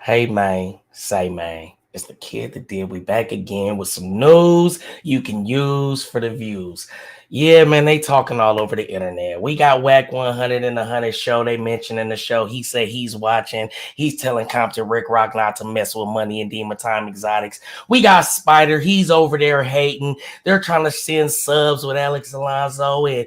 Hey man, say man, it's the kid that did. We back again with some news you can use for the views. Yeah, man, they talking all over the internet. We got Whack 100 and the 100 show. They mentioned in the show. He said he's watching. He's telling Compton Rick Rock not to mess with Money and Demon Time Exotics. We got Spider. He's over there hating. They're trying to send subs with Alex Alonso and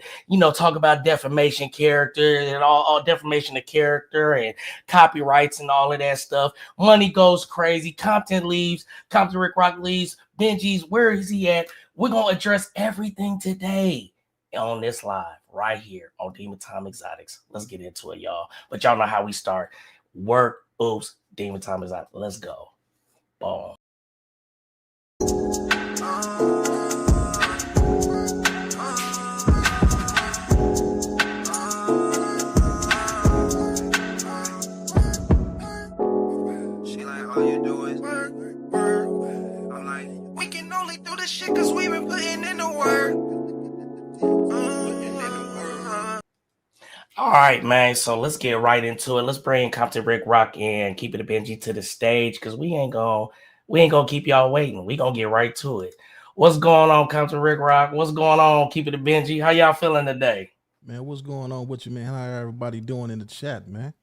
talk about defamation character and all defamation of character and copyrights and all of that stuff. Money goes crazy. Compton leaves. Compton Rick Rock leaves. Benji's, where is he at? We're going to address everything today on this live right here on Demon Time Exotics. Let's get into it, y'all. But y'all know how we start. Work, oops, Demon Time Exotics. Let's go. Boom. Shit, cause we been putting in the work. All right, man. So let's get right into it. Let's bring Compton Rick Rock and Keep It a Benji to the stage because we ain't gonna keep y'all waiting. We gonna get right to it. What's going on, Compton Rick Rock? What's going on, Keep It a Benji? How y'all feeling today? Man, what's going on with you, man? How everybody doing in the chat, man?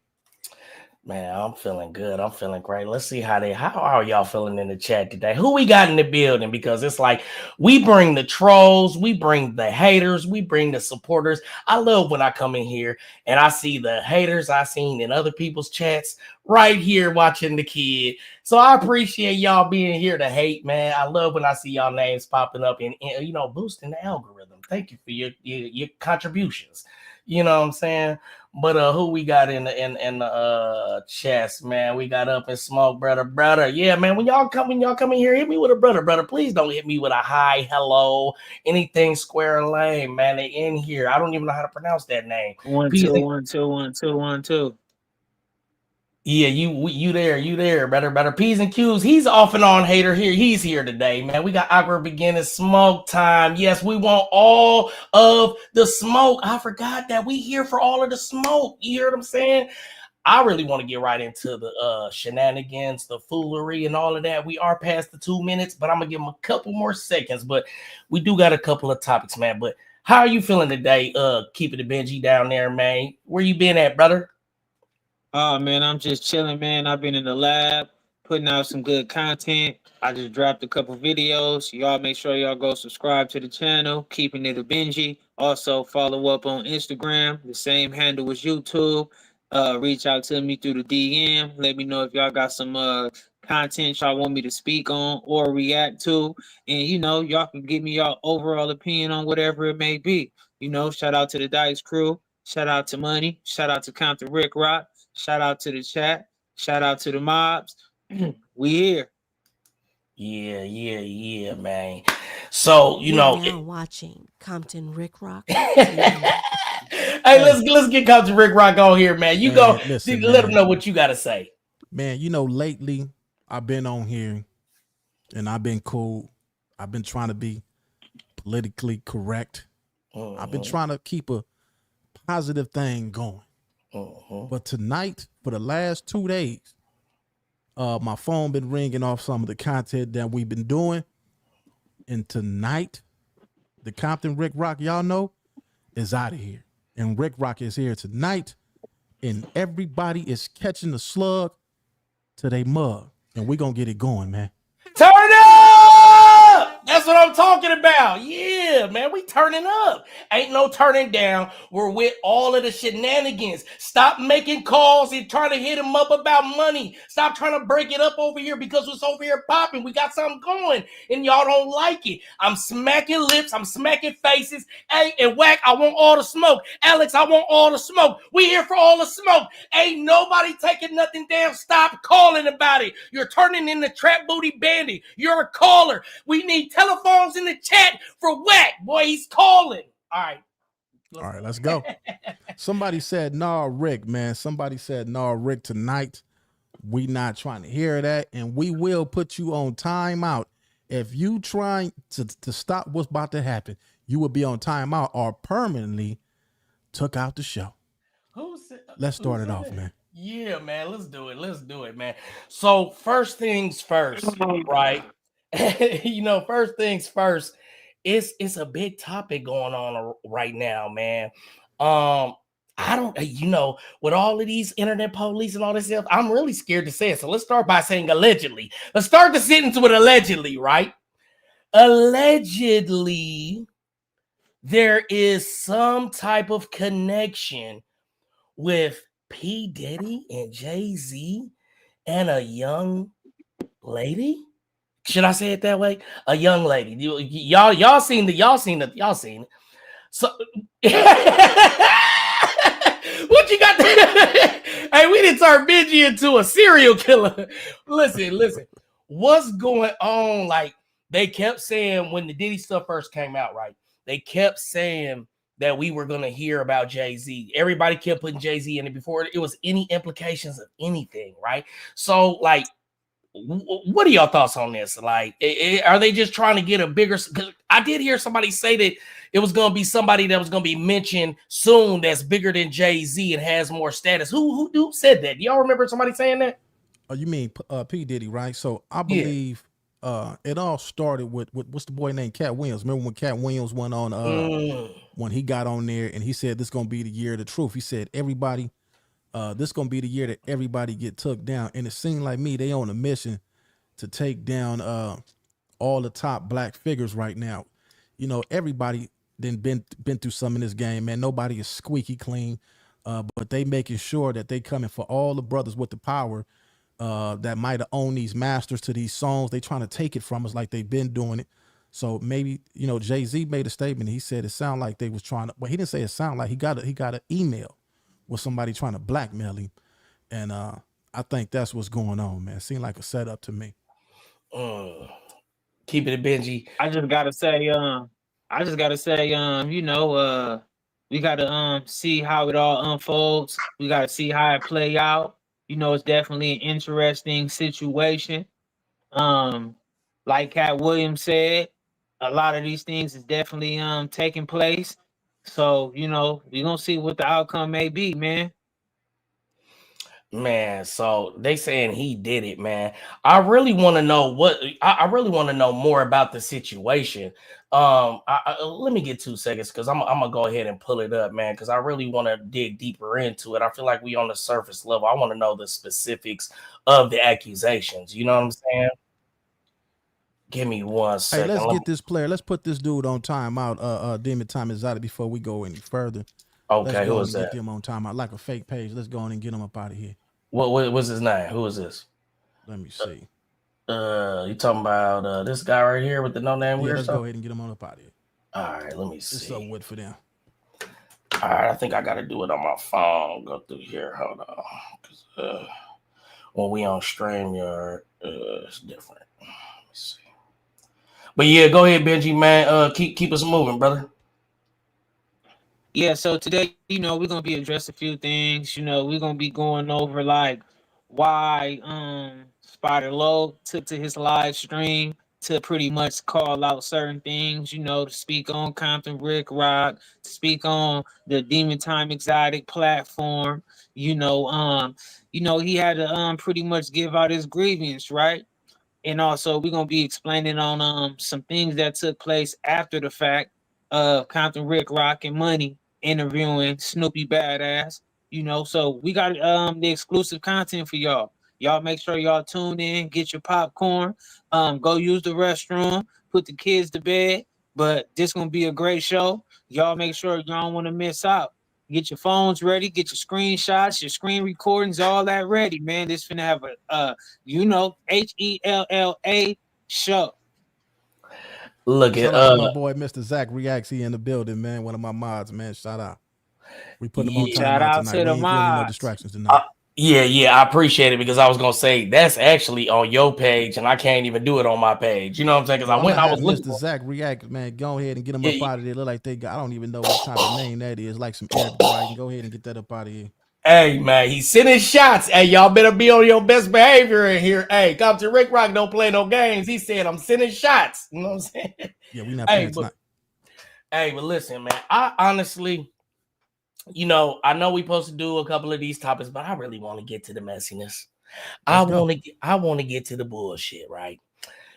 Man, I'm feeling good. I'm feeling great. Let's see how are y'all feeling in the chat today? Who we got in the building? Because it's like we bring the trolls, we bring the haters, we bring the supporters. I love when I come in here and I see the haters I seen in other people's chats right here watching the kid. So I appreciate y'all being here to hate, man. I love when I see y'all names popping up and boosting the algorithm. Thank you for your contributions. You know what I'm saying? But who we got in the chest, man? We got Up and Smoke, brother. Yeah, man. When y'all come in here, hit me with a brother. Please don't hit me with a hi, hello, anything square lane, man. They in here. I don't even know how to pronounce that name. 1 2 1 2 1 2 1 2. Yeah, you there, brother. P's and Q's. He's off and on hater here. He's here today, man. We got awkward beginning smoke time. Yes, we want all of the smoke. I forgot that we here for all of the smoke. You hear what I'm saying? I really want to get right into the shenanigans, the foolery, and all of that. We are past the 2 minutes, but I'm gonna give them a couple more seconds. But we do got a couple of topics, man. But how are you feeling today? Keeping the Benji down there, man. Where you been at, brother? Oh man, I'm just chilling, man. I've been in the lab putting out some good content. I just dropped a couple videos. Y'all make sure y'all go subscribe to the channel, Keeping It a Benji. Also follow up on Instagram, the same handle as YouTube. Reach out to me through the DM. Let me know if y'all got some content y'all want me to speak on or react to. And y'all can give me y'all overall opinion on whatever it may be. Shout out to the Dice crew. Shout out to Money. Shout out to Compton Rick Rock. Shout out to the chat. Shout out to the mobs. We here. Yeah, man. So now watching Compton Rick Rock. Hey, let's get Compton Rick Rock on here, man. You go let them know what you got to say. Man, lately I've been on here and I've been cool. I've been trying to be politically correct. I've been trying to keep a positive thing going. But tonight, for the last 2 days, my phone been ringing off some of the content that we've been doing. And tonight, the Compton Rick Rock, y'all know, is out of here. And Rick Rock is here tonight. And everybody is catching the slug to their mug. And we're going to get it going, man. Turn up! That's what I'm talking about. Yeah, man, we turning up. Ain't no turning down. We're with all of the shenanigans. Stop making calls and trying to hit him up about money. Stop trying to break it up over here because it's over here popping. We got something going and y'all don't like it. I'm smacking lips. I'm smacking faces. Hey, and Whack, I want all the smoke. Alex, I want all the smoke. We here for all the smoke. Ain't nobody taking nothing down. Stop calling about it. You're turning into Trap Booty Bandit. You're a caller. We need telephones in the chat for Whack. Boy, he's calling. All right, let's go. Somebody said, nah, Rick, man. Somebody said, nah, Rick, tonight. We not trying to hear that. And we will put you on timeout. If you trying to stop what's about to happen, you will be on timeout or permanently took out the show. Let's start it off, man. Yeah, man. Let's do it. Let's do it, man. So first things first, right? First things first. It's a big topic going on right now, man. I don't, with all of these internet police and all this stuff, I'm really scared to say it. So let's start by saying allegedly. Let's start the sentence with allegedly, right? Allegedly, there is some type of connection with P. Diddy and Jay-Z and a young lady. Should I say it that way? A young lady. Y'all seen it. So what you got? Hey, we didn't turn Benji into a serial killer. Listen. What's going on? Like, they kept saying when the Diddy stuff first came out, right? They kept saying that we were going to hear about Jay-Z. Everybody kept putting Jay-Z in it before it was any implications of anything, right? So, like, what are y'all thoughts on this? Like, are they just trying to get a bigger? Because I did hear somebody say that it was going to be somebody that was going to be mentioned soon that's bigger than Jay-Z and has more status. Who said that? Do y'all remember somebody saying that? Oh, you mean P. Diddy, right? So I believe it all started with what's the boy named Cat Williams. Remember when Cat Williams went on when he got on there and he said this is gonna be the year of the truth. He said everybody, this is gonna be the year that everybody get took down. And it seemed like me, they on a mission to take down all the top black figures right now. You know, everybody then been through some in this game, man. Nobody is squeaky clean, but they making sure that they coming for all the brothers with the power that might have owned these masters to these songs. They trying to take it from us like they've been doing it. So maybe, Jay-Z made a statement. He said it sounded like they was trying to, well, he didn't say it sounded like he got an email with somebody trying to blackmail him. And I think that's what's going on, man. It seemed like a setup to me. Keep it a Benji. I just gotta say, we gotta see how it all unfolds. We gotta see how it play out. It's definitely an interesting situation. Like Cat Williams said, a lot of these things is definitely taking place. So, we're gonna see what the outcome may be, man. Man, so they saying he did it, man. I really want to know I really want to know more about the situation. Let me get 2 seconds because I'm gonna go ahead and pull it up, man, because I really want to dig deeper into it. I feel like we on the surface level. I want to know the specifics of the accusations. You know what I'm saying? Give me 1 second. Hey, let's get this player. Let's put this dude on timeout. Demon Time is out before we go any further. Okay, who is that? Get them on timeout like a fake page. Let's go on and get them up out of here. What's his name? Who is this? Let me see. You talking about this guy right here with the no name? Yeah, let's go ahead and get him on up out of here. All right, let me see. It's up with for them. All right, I think I got to do it on my phone. Go through here. Hold on, because when we on StreamYard, it's different. Let me see. But yeah, go ahead, Benji, man. Keep us moving, brother. Yeah, so today, we're gonna be addressing a few things. We're gonna be going over like why Spider Low took to his live stream to pretty much call out certain things, to speak on Compton Rick Rock, to speak on the Demon Time Exotic platform. He had to pretty much give out his grievance, right? And also we're gonna be explaining on some things that took place after the fact of Compton Rick Rock and Money interviewing Snoopy Badass. So we got the exclusive content for y'all. Y'all make sure y'all tune in, get your popcorn, go use the restroom, put the kids to bed. But this gonna be a great show. Y'all make sure y'all don't want to miss out. Get your phones ready, get your screenshots, your screen recordings, all that ready, man. This finna have a HELLA show. Look at my boy Mr. Zach Reacts. He in the building, man. One of my mods, man. Shout out. We put him on time. Shout out tonight. to the mods. No distractions tonight. Yeah, I appreciate it because I was gonna say that's actually on your page and I can't even do it on my page. You know what I'm saying? Because I was looking. Mr. Zach React, man. Go ahead and get him up out of there. Look like they got. I don't even know what type of name that is. Like some Arabic writing. Go ahead and get that up out of here. Hey man, he's sending shots. Hey, y'all better be on your best behavior in here. Hey, Compton Rick Rock don't play no games. He said I'm sending shots. You know what I'm saying? Yeah, we not playing tonight. Hey, but listen, man. I honestly, you know, I know we supposed to do a couple of these topics, but I really want to get to the messiness. Let's go. I want to get to the bullshit, right?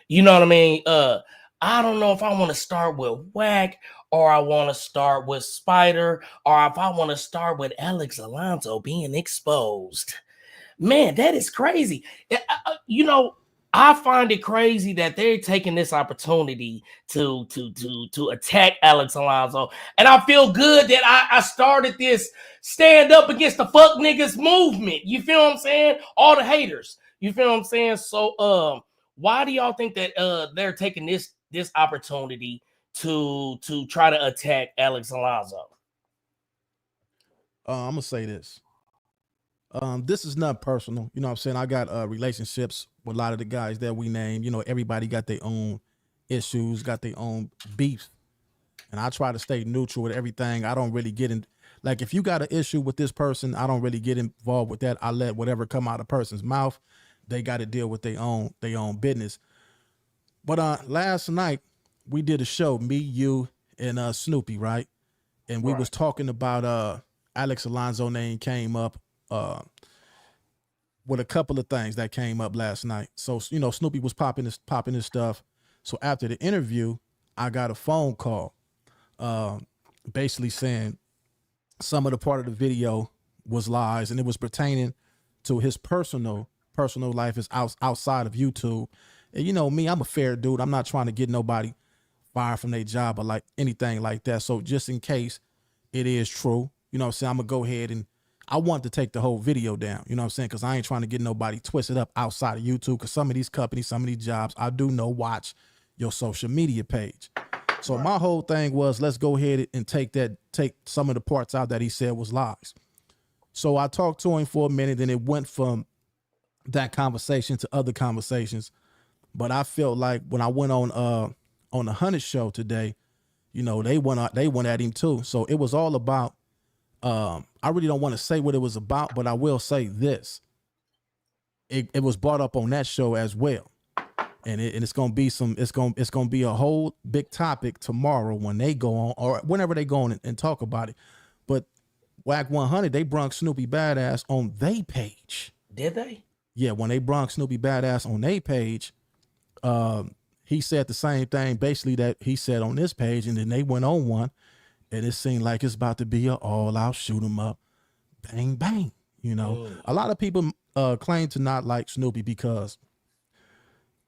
You know what I mean? I don't know if I want to start with Wack or I want to start with Spider or if I want to start with Alex Alonso being exposed. Man, that is crazy. You know, I find it crazy that they're taking this opportunity to attack Alex Alonso, and I feel good that I started this stand up against the fuck niggas movement. You feel what I'm saying? All the haters. You feel what I'm saying? So, why do y'all think that they're taking this opportunity to try to attack Alex Alonso? I'm gonna say this. This is not personal. You know what I'm saying? I got relationships with a lot of the guys that we name. You know, everybody got their own issues, got their own beefs. And I try to stay neutral with everything. I don't really get in. Like, if you got an issue with this person, I don't really get involved with that. I let whatever come out of the person's mouth. They got to deal with their own business. But last night we did a show, me, you, and Snoopy, right? And we was talking about Alex Alonso name came up with a couple of things that came up last night. So, you know, Snoopy was popping his stuff. So after the interview, I got a phone call basically saying some of the part of the video was lies and it was pertaining to his personal life is outside of YouTube. And you know me, I'm a fair dude. I'm not trying to get nobody fired from their job or like anything like that. So just in case it is true, you know what I'm saying, I'm gonna go ahead and I want to take the whole video down, you know what I'm saying? Because I ain't trying to get nobody twisted up outside of YouTube. Because some of these companies, some of these jobs, I do know watch your social media page. So my whole thing was, let's go ahead and take some of the parts out that he said was lies. So I talked to him for a minute, and it went from that conversation to other conversations. But I felt like when I went on the Hunted show today, you know, they went at him too. So it was all about. I really don't want to say what it was about, but I will say this. It was brought up on that show as well. And it's gonna be it's gonna be a whole big topic tomorrow when they go on or whenever they go on and talk about it. But Wack 100, they brung Snoopy Badass on their page. Did they? Yeah, when they brung Snoopy Badass on their page, he said the same thing basically that he said on this page, and then they went on one, and it seemed like it's about to be an all-out shoot 'em up, bang bang. You know, a lot of people claim to not like Snoopy because,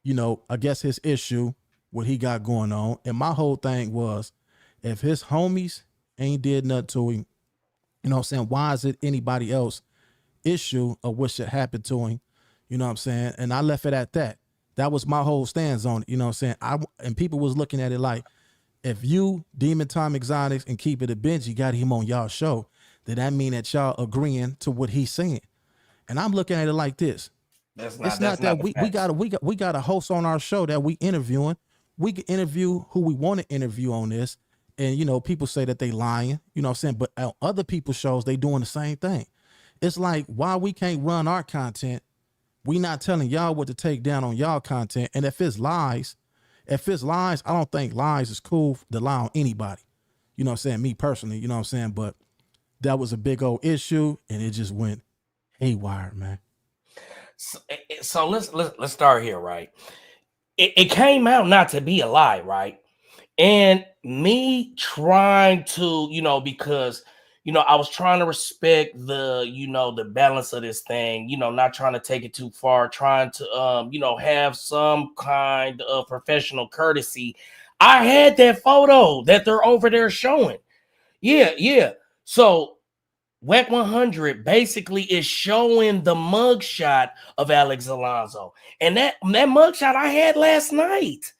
you know, I guess his issue, what he got going on. And my whole thing was, if his homies ain't did nothing to him, you know what I'm saying, why is it anybody else issue of what should happen to him? You know what I'm saying? And I left it at that. That was my whole stance on it. You know what I'm saying? And people was looking at it like, if you, Demon Time Exotics, and Keep It a Benji got him on y'all show, then that mean that y'all agreeing to what he's saying. And I'm looking at it like this. It's not that we got a host on our show that we interviewing. We can interview who we want to interview on this. And, you know, people say that they lying, you know what I'm saying? But on other people's shows, they doing the same thing. It's like, why we can't run our content? We not telling y'all what to take down on y'all content. And if it's lies, I don't think lies is cool to lie on anybody. You know what I'm saying? Me personally, you know what I'm saying? But that was a big old issue, and it just went haywire, man. So let's start here, right? It came out not to be a lie, right? And me trying to, you know, because, you know, I was trying to respect the, you know, the balance of this thing, you know, not trying to take it too far, trying to, you know, have some kind of professional courtesy. I had that photo that they're over there showing. Yeah. So Wack 100 basically is showing the mugshot of Alex Alonso. And that mugshot I had last night.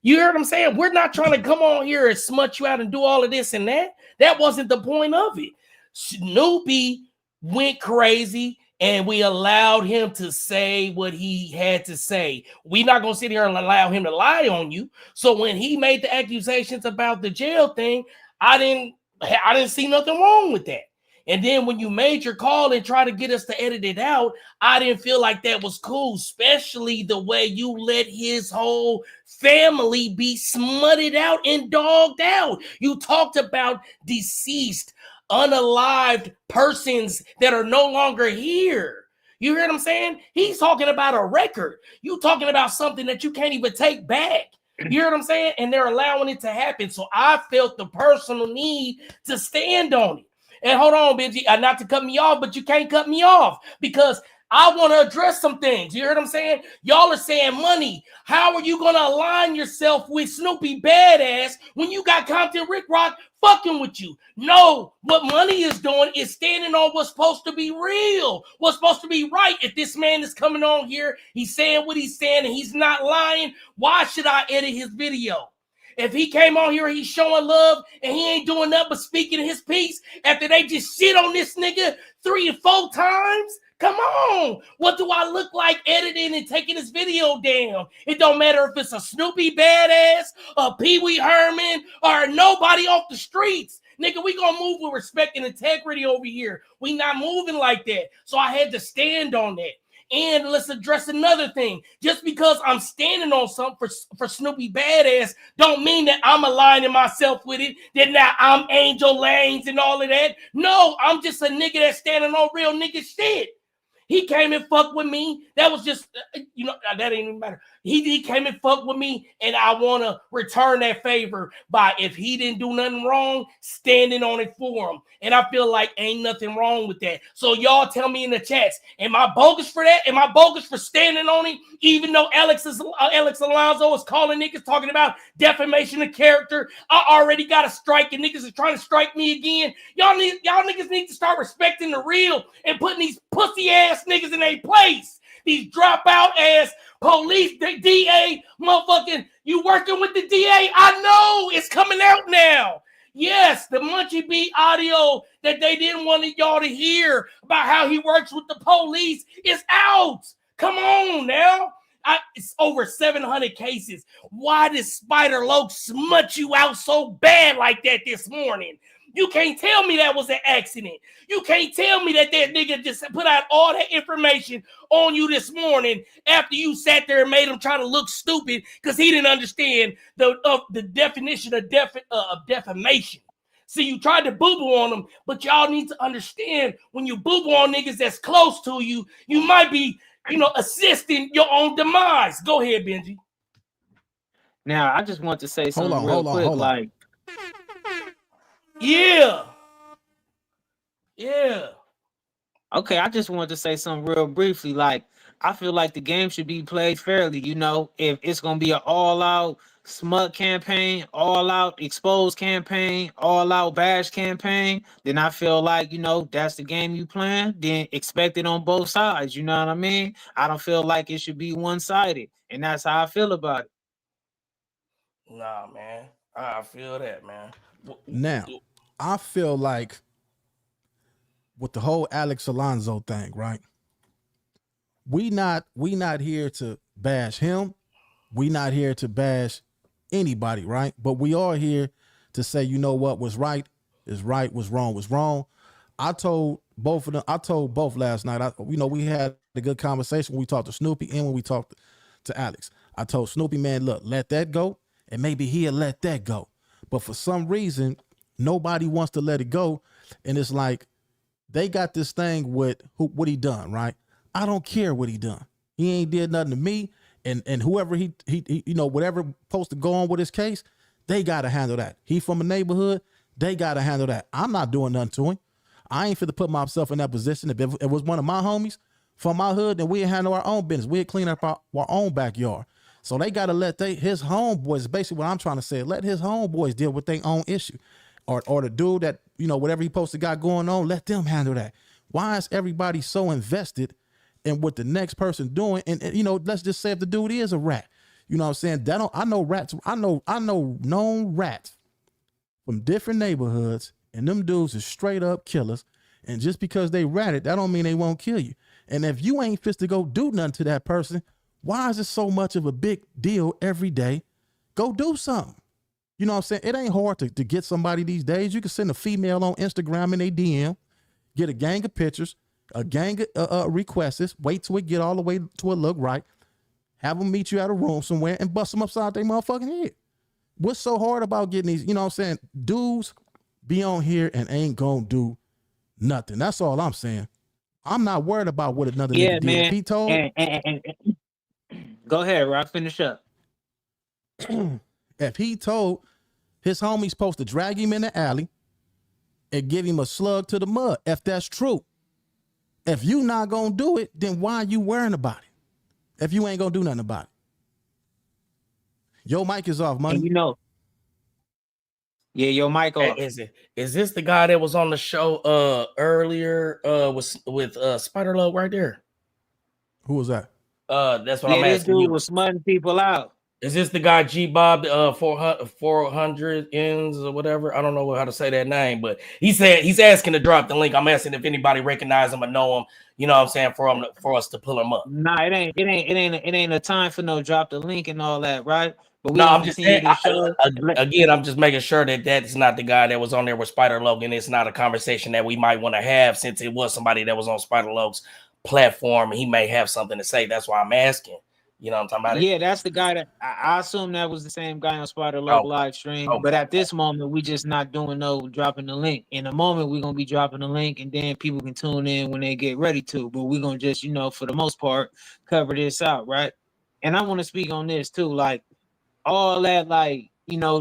You heard what I'm saying? We're not trying to come on here and smut you out and do all of this and that. That wasn't the point of it. Snoopy went crazy and we allowed him to say what he had to say. We're not going to sit here and allow him to lie on you. So when he made the accusations about the jail thing, I didn't see nothing wrong with that. And then when you made your call and try to get us to edit it out, I didn't feel like that was cool, especially the way you let his whole family be smutted out and dogged out. You talked about deceased unalived persons that are no longer here. You hear what I'm saying? He's talking about a record. You talking about something that you can't even take back. You hear what I'm saying? And they're allowing it to happen. So I felt the personal need to stand on it. And hold on, Benji, not to cut me off, but you can't cut me off because I want to address some things. You hear what I'm saying? Y'all are saying money. How are you going to align yourself with Snoopy Badass when you got Compton Rick Rock fucking with you? No, what money is doing is standing on what's supposed to be real, what's supposed to be right. If this man is coming on here, he's saying what he's saying, and he's not lying, why should I edit his video? If he came on here, he's showing love, and he ain't doing nothing but speaking his piece after they just shit on this nigga 3 or 4 times. Come on. What do I look like editing and taking this video down? It don't matter if it's a Snoopy Badass, a Pee Wee Herman, or nobody off the streets. Nigga, we gonna move with respect and integrity over here. We not moving like that. So I had to stand on that. And let's address another thing. Just because I'm standing on something for Snoopy Badass don't mean that I'm aligning myself with it, that now I'm Angel Lanes and all of that. No, I'm just a nigga that's standing on real nigga shit. He came and fucked with me. That was just, that ain't even matter. He came and fucked with me, and I want to return that favor by, if he didn't do nothing wrong, standing on it for him. And I feel like ain't nothing wrong with that. So y'all tell me in the chats, am I bogus for that? Am I bogus for standing on it? Even though Alex Alonzo is calling niggas talking about defamation of character, I already got a strike, and niggas is trying to strike me again. Y'all niggas need to start respecting the real and putting these pussy ass niggas in their place. These dropout ass police, the DA, motherfucking, you working with the DA? I know it's coming out now. Yes, the Munchie Beat audio that they didn't want y'all to hear about how he works with the police is out. Come on now. It's over 700 cases. Why did Spider Loc smut you out so bad like that this morning? You can't tell me that was an accident. You can't tell me that nigga just put out all that information on you this morning after you sat there and made him try to look stupid because he didn't understand the definition of defamation. See, you tried to boo-boo on them, but y'all need to understand when you boo-boo on niggas that's close to you, you might be, assisting your own demise. Go ahead, Benji. Now, I just want to say something real quick. Like, yeah. Okay, I just wanted to say something real briefly. Like, I feel like the game should be played fairly. If it's gonna be an all-out smut campaign, all-out expose campaign, all-out bash campaign, then I feel like that's the game you playing. Then expect it on both sides. You know what I mean? I don't feel like it should be one-sided, and that's how I feel about it. Nah, man, I feel that, man. Now, I feel like with the whole Alex Alonzo thing, right? We not here to bash him. We not here to bash anybody, right? But we are here to say, what was right is right, what's wrong was wrong. I told both of them. I told both last night. We had a good conversation when we talked to Snoopy and when we talked to Alex. I told Snoopy, man, look, let that go, and maybe he'll let that go. But for some reason, nobody wants to let it go. And it's like they got this thing with what he done, right? I don't care what he done. He ain't did nothing to me. And whoever he whatever supposed to go on with his case, they got to handle that. He from a neighborhood, they got to handle that. I'm not doing nothing to him. I ain't finna put myself in that position. If it was one of my homies from my hood, then we'd handle our own business. We'd clean up our own backyard. So they got to let his homeboys, basically what I'm trying to say, let his homeboys deal with their own issue. Or the dude that, whatever he supposed to got going on, let them handle that. Why is everybody so invested in what the next person doing? And let's just say if the dude is a rat, you know what I'm saying? I know rats. I know known rats from different neighborhoods, and them dudes are straight up killers. And just because they ratted, that don't mean they won't kill you. And if you ain't fit to go do nothing to that person, why is it so much of a big deal every day? Go do something. You know what I'm saying? It ain't hard to get somebody these days. You can send a female on Instagram in a DM, get a gang of pictures, a gang of requests, wait till it get all the way to it look right, have them meet you at a room somewhere and bust them upside their motherfucking head. What's so hard about getting these, you know what I'm saying, dudes be on here and ain't gonna do nothing. That's all I'm saying. I'm not worried about what another Yeah, nigga did. man. If he told, And go ahead, Rock. Finish up. if he told his homie's supposed to drag him in the alley and give him a slug to the mud, if that's true. If you not gonna do it, then why are you worrying about it? If you ain't gonna do nothing about it. Your mic is off, money. And you know, yeah, yo, Michael. Is this the guy that was on the show earlier with Spider Love right there? Who was that? That's what Yeah, I'm this asking dude you. was smutting people out. Is this the guy G Bob 400 ends or whatever? I don't know how to say that name, but he said he's asking to drop the link. I'm asking if anybody recognize him or know him. You know what I'm saying, for us to pull him up. Nah, it ain't a time for no drop the link and all that, right? But we No, gonna I'm just continue saying, to show. again, I'm just making sure that that's not the guy that was on there with Spider Logan. It's not a conversation that we might want to have since it was somebody that was on Spider Logan's platform and he may have something to say. That's why I'm asking. You know what I'm talking about? Yeah, that's the guy that I assume that was the same guy on Spider Loc live stream. Okay. But at this moment, we just not doing no dropping the link. In a moment, we're gonna be dropping the link, and then people can tune in when they get ready to. But we're gonna just, for the most part, cover this out, right? And I want to speak on this too, like all that, like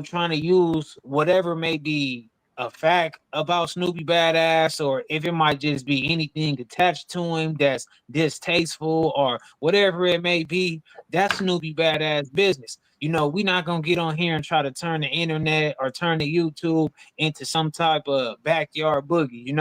trying to use whatever may be a fact about Snoopy Badass, or if it might just be anything attached to him that's distasteful or whatever it may be, that's Snoopy Badass business. We're not gonna get on here and try to turn the internet or turn the YouTube into some type of backyard boogie.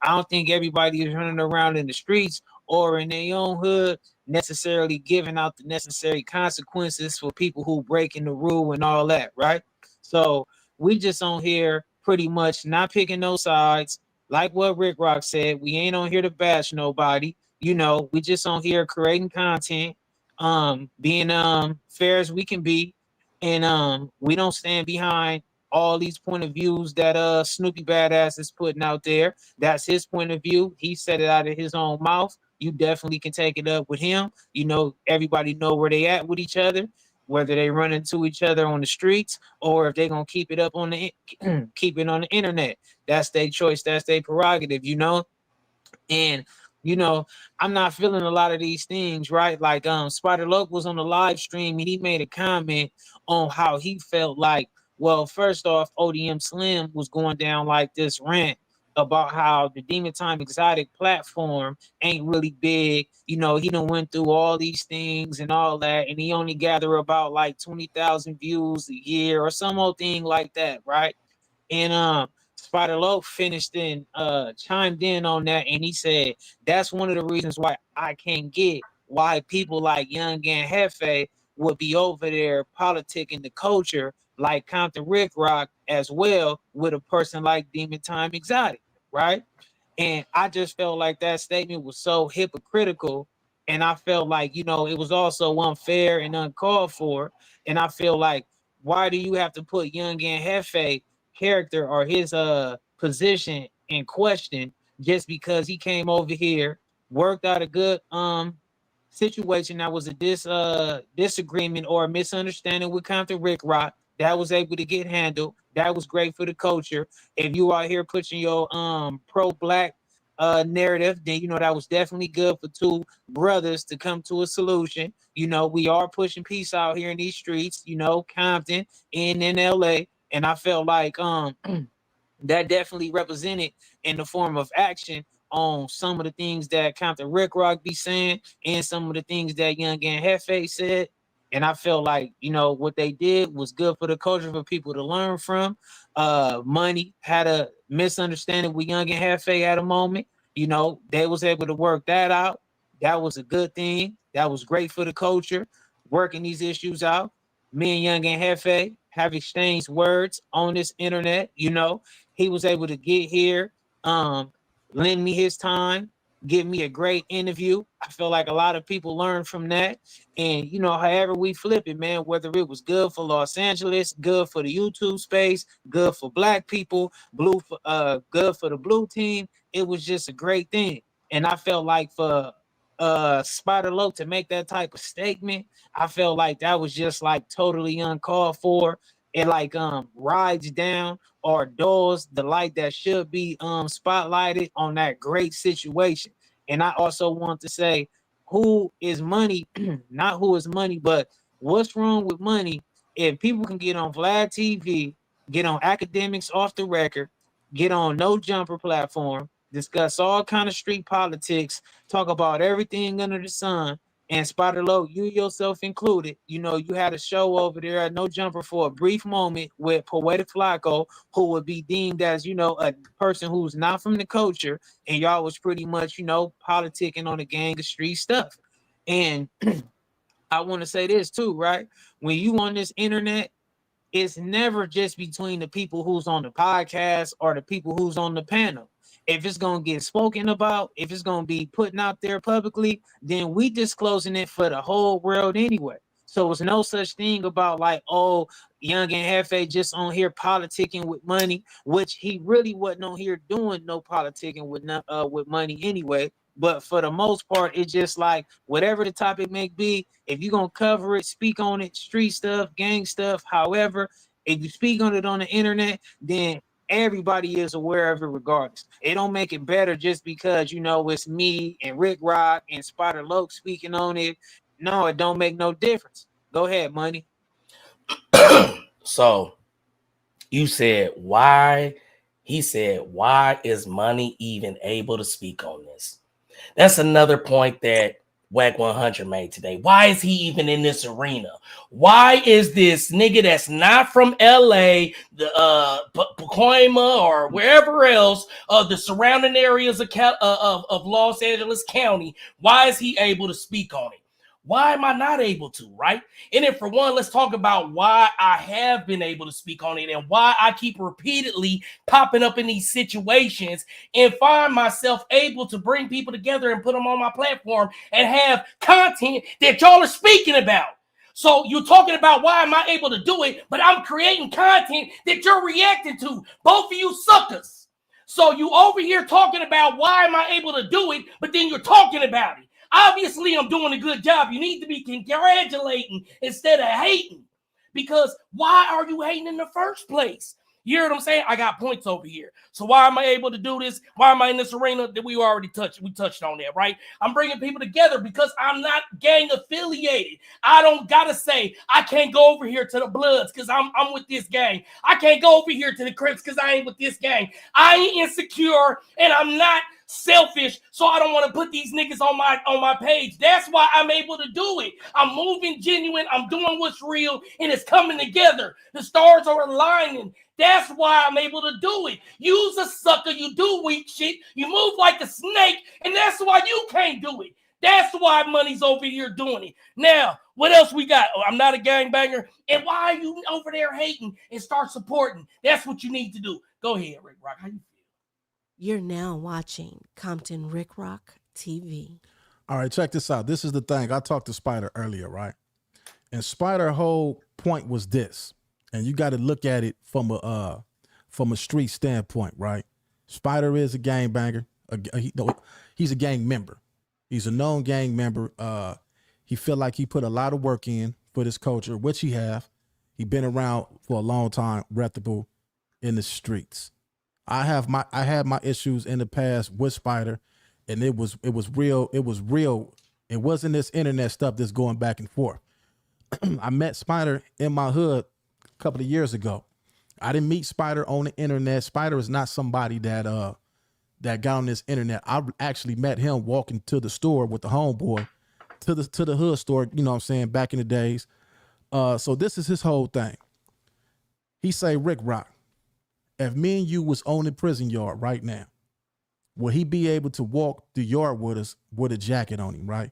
I don't think everybody is running around in the streets or in their own hood necessarily giving out the necessary consequences for people who breaking the rule and all that, right? So we just on here pretty much not picking no sides. Like what Rick Rock said, we ain't on here to bash nobody. We just on here creating content, being fair as we can be, and we don't stand behind all these point of views that Snoopy Badass is putting out there. That's his point of view. He said it out of his own mouth. You definitely can take it up with him. Everybody know where they at with each other, whether they run into each other on the streets or if they're gonna keep it up on the keep it on the internet. That's their choice. That's their prerogative. And I'm not feeling a lot of these things, right? Like Spider Loc was on the live stream and he made a comment on how he felt like, well, first off, ODM Slim was going down like this rant about how the Demon Time Exotic platform ain't really big. He done went through all these things and all that, and he only gather about like 20,000 views a year or some old thing like that, right? And Spider Loc finished and chimed in on that, and he said that's one of the reasons why I can't get why people like Young and Hefe would be over there politicking the culture like Compton Rick Rock as well with a person like Demon Time Exotic, right? And I just felt like that statement was so hypocritical, and I felt like it was also unfair and uncalled for. And I feel like, why do you have to put Young and Hefe character or his position in question just because he came over here, worked out a good situation that was a disagreement or a misunderstanding with Compton Rick Rock that was able to get handled. That was great for the culture. If you are here pushing your pro-black narrative, then that was definitely good for two brothers to come to a solution. We are pushing peace out here in these streets, Compton and in LA. And I felt like that definitely represented in the form of action on some of the things that Compton Rick Rock be saying and some of the things that Young and Hefe said. And I felt like, what they did was good for the culture for people to learn from. Money had a misunderstanding with Young and Hefe at a moment. They was able to work that out. That was a good thing. That was great for the culture, working these issues out. Me and Young and Hefe have exchanged words on this internet. He was able to get here, lend me his time, give me a great interview. I feel like a lot of people learn from that. And however we flip it, man, whether it was good for Los Angeles, good for the YouTube space, good for black people, good for the blue team, it was just a great thing. And I felt like for Spider Loc to make that type of statement, I felt like that was just like totally uncalled for. it like rides down or dulls the light that should be spotlighted on that great situation. And I also want to say, who is money, not who is money, but what's wrong with money if people can get on Vlad TV, get on Academics Off the Record, get on No Jumper platform, discuss all kind of street politics, talk about everything under the sun. And Spider Low, you yourself included, you know, you had a show over there at No Jumper for a brief moment with Poetic Flacco, who would be deemed as, you know, a person who's not from the culture, and y'all was pretty much, you know, politicking on the gang of street stuff. And I want to say this too, right? When you on this internet, it's never just between the people who's on the podcast or the people who's on the panel. If it's going to get spoken about, if it's going to be putting out there publicly, then we disclosing it for the whole world anyway. So it's no such thing about like, oh, Young and Hefe just on here politicking with money, which he really wasn't on here doing no politicking with money anyway. But for the most part, it's just like whatever the topic may be, if you're going to cover it, speak on it, street stuff, gang stuff, however, if you speak on it on the internet, then everybody is aware of it regardless. It don't make it better just because, you know, it's me and Rick Rock and Spider Loke speaking on it. No, it don't make no difference. Go ahead, Money. So you said why? He said, why is Money even able to speak on this? That's another point that Wack 100 made today. Why is he even in this arena? Why is this nigga that's not from LA, the Pacoima or wherever else, the surrounding areas of Los Angeles County, why is he able to speak on it? Why am I not able to, right? And then for one, let's talk about why I have been able to speak on it and why I keep repeatedly popping up in these situations and find myself able to bring people together and put them on my platform and have content that y'all are speaking about. So you're talking about why am I able to do it, but I'm creating content that you're reacting to. Both of you suckers. So you over here talking about why am I able to do it, but then you're talking about it. Obviously, I'm doing a good job. You need to be congratulating instead of hating. Because why are you hating in the first place? You hear what I'm saying? I got points over here. So why am I able to do this? Why am I in this arena that we already touched? We touched on that, right? I'm bringing people together because I'm not gang affiliated. I don't got to say, I can't go over here to the Bloods because I'm with this gang. I can't go over here to the Crips because I ain't with this gang. I ain't insecure and I'm not selfish, so I don't want to put these niggas on my page. That's why I'm able to do it. I'm moving genuine. I'm doing what's real, and it's coming together. The stars are aligning. That's why I'm able to do it. You's a sucker. You do weak shit. You move like a snake, and that's why you can't do it. That's why Money's over here doing it. Now, what else we got? Oh, I'm not a gangbanger. And why are you over there hating and start supporting? That's what you need to do. Go ahead, Rick Rock. How you feel? You're now watching Compton Rick Rock TV. All right, check this out. This is the thing. I talked to Spider earlier, right? And Spider's whole point was this, and you got to look at it from a street standpoint, right? Spider is a gangbanger. He's a gang member. He's a known gang member. He feel like he put a lot of work in for this culture, which he have. He been around for a long time, reputable in the streets. I had my issues in the past with Spider, and it was real. It was real. It wasn't this internet stuff that's going back and forth. I met Spider in my hood a couple of years ago. I didn't meet Spider on the internet. Spider is not somebody that got on this internet. I actually met him walking to the store with the homeboy to the hood store, you know what I'm saying, back in the days. So this is his whole thing. He say, Rick Rock, if me and you was on the prison yard right now, will he be able to walk the yard with us with a jacket on him, right?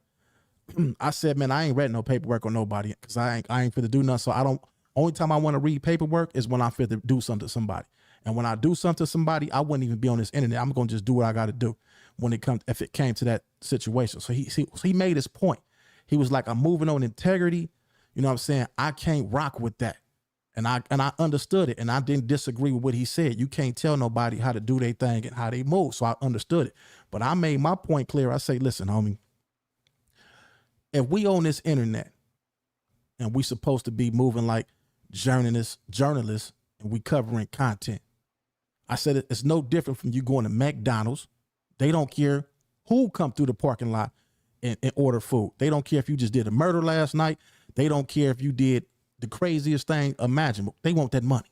I said, man, I ain't read no paperwork on nobody because I ain't fit to do nothing. So only time I want to read paperwork is when I fit to do something to somebody. And when I do something to somebody, I wouldn't even be on this internet. I'm going to just do what I got to do if it came to that situation. So he made his point. He was like, I'm moving on integrity. You know what I'm saying? I can't rock with that. And I understood it, and I didn't disagree with what he said. You can't tell nobody how to do their thing and how they move, so I understood it. But I made my point clear. I say, listen, homie, if we on this internet and we supposed to be moving like journalists, and we covering content. I said it's no different from you going to McDonald's. They don't care who come through the parking lot and order food. They don't care if you just did a murder last night. They don't care if you did the craziest thing imaginable. They want that money.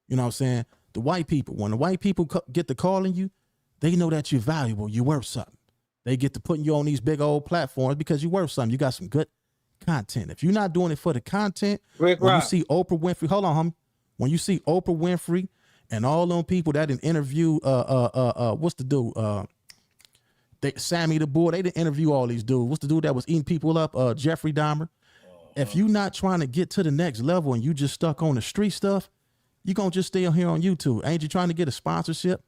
You know what I'm saying? The white people, when the white people get to calling you, they know that you're valuable. You're worth something. They get to putting you on these big old platforms because you're worth something. You got some good content. If you're not doing it for the content, Rick when Rock. you see Oprah Winfrey, hold on, homie. When you see Oprah Winfrey and all them people that didn't interview, what's the dude? Sammy the Bull, they didn't interview all these dudes. What's the dude that was eating people up? Jeffrey Dahmer. If you not trying to get to the next level and you just stuck on the street stuff, you gonna just stay on here on YouTube. Ain't you trying to get a sponsorship?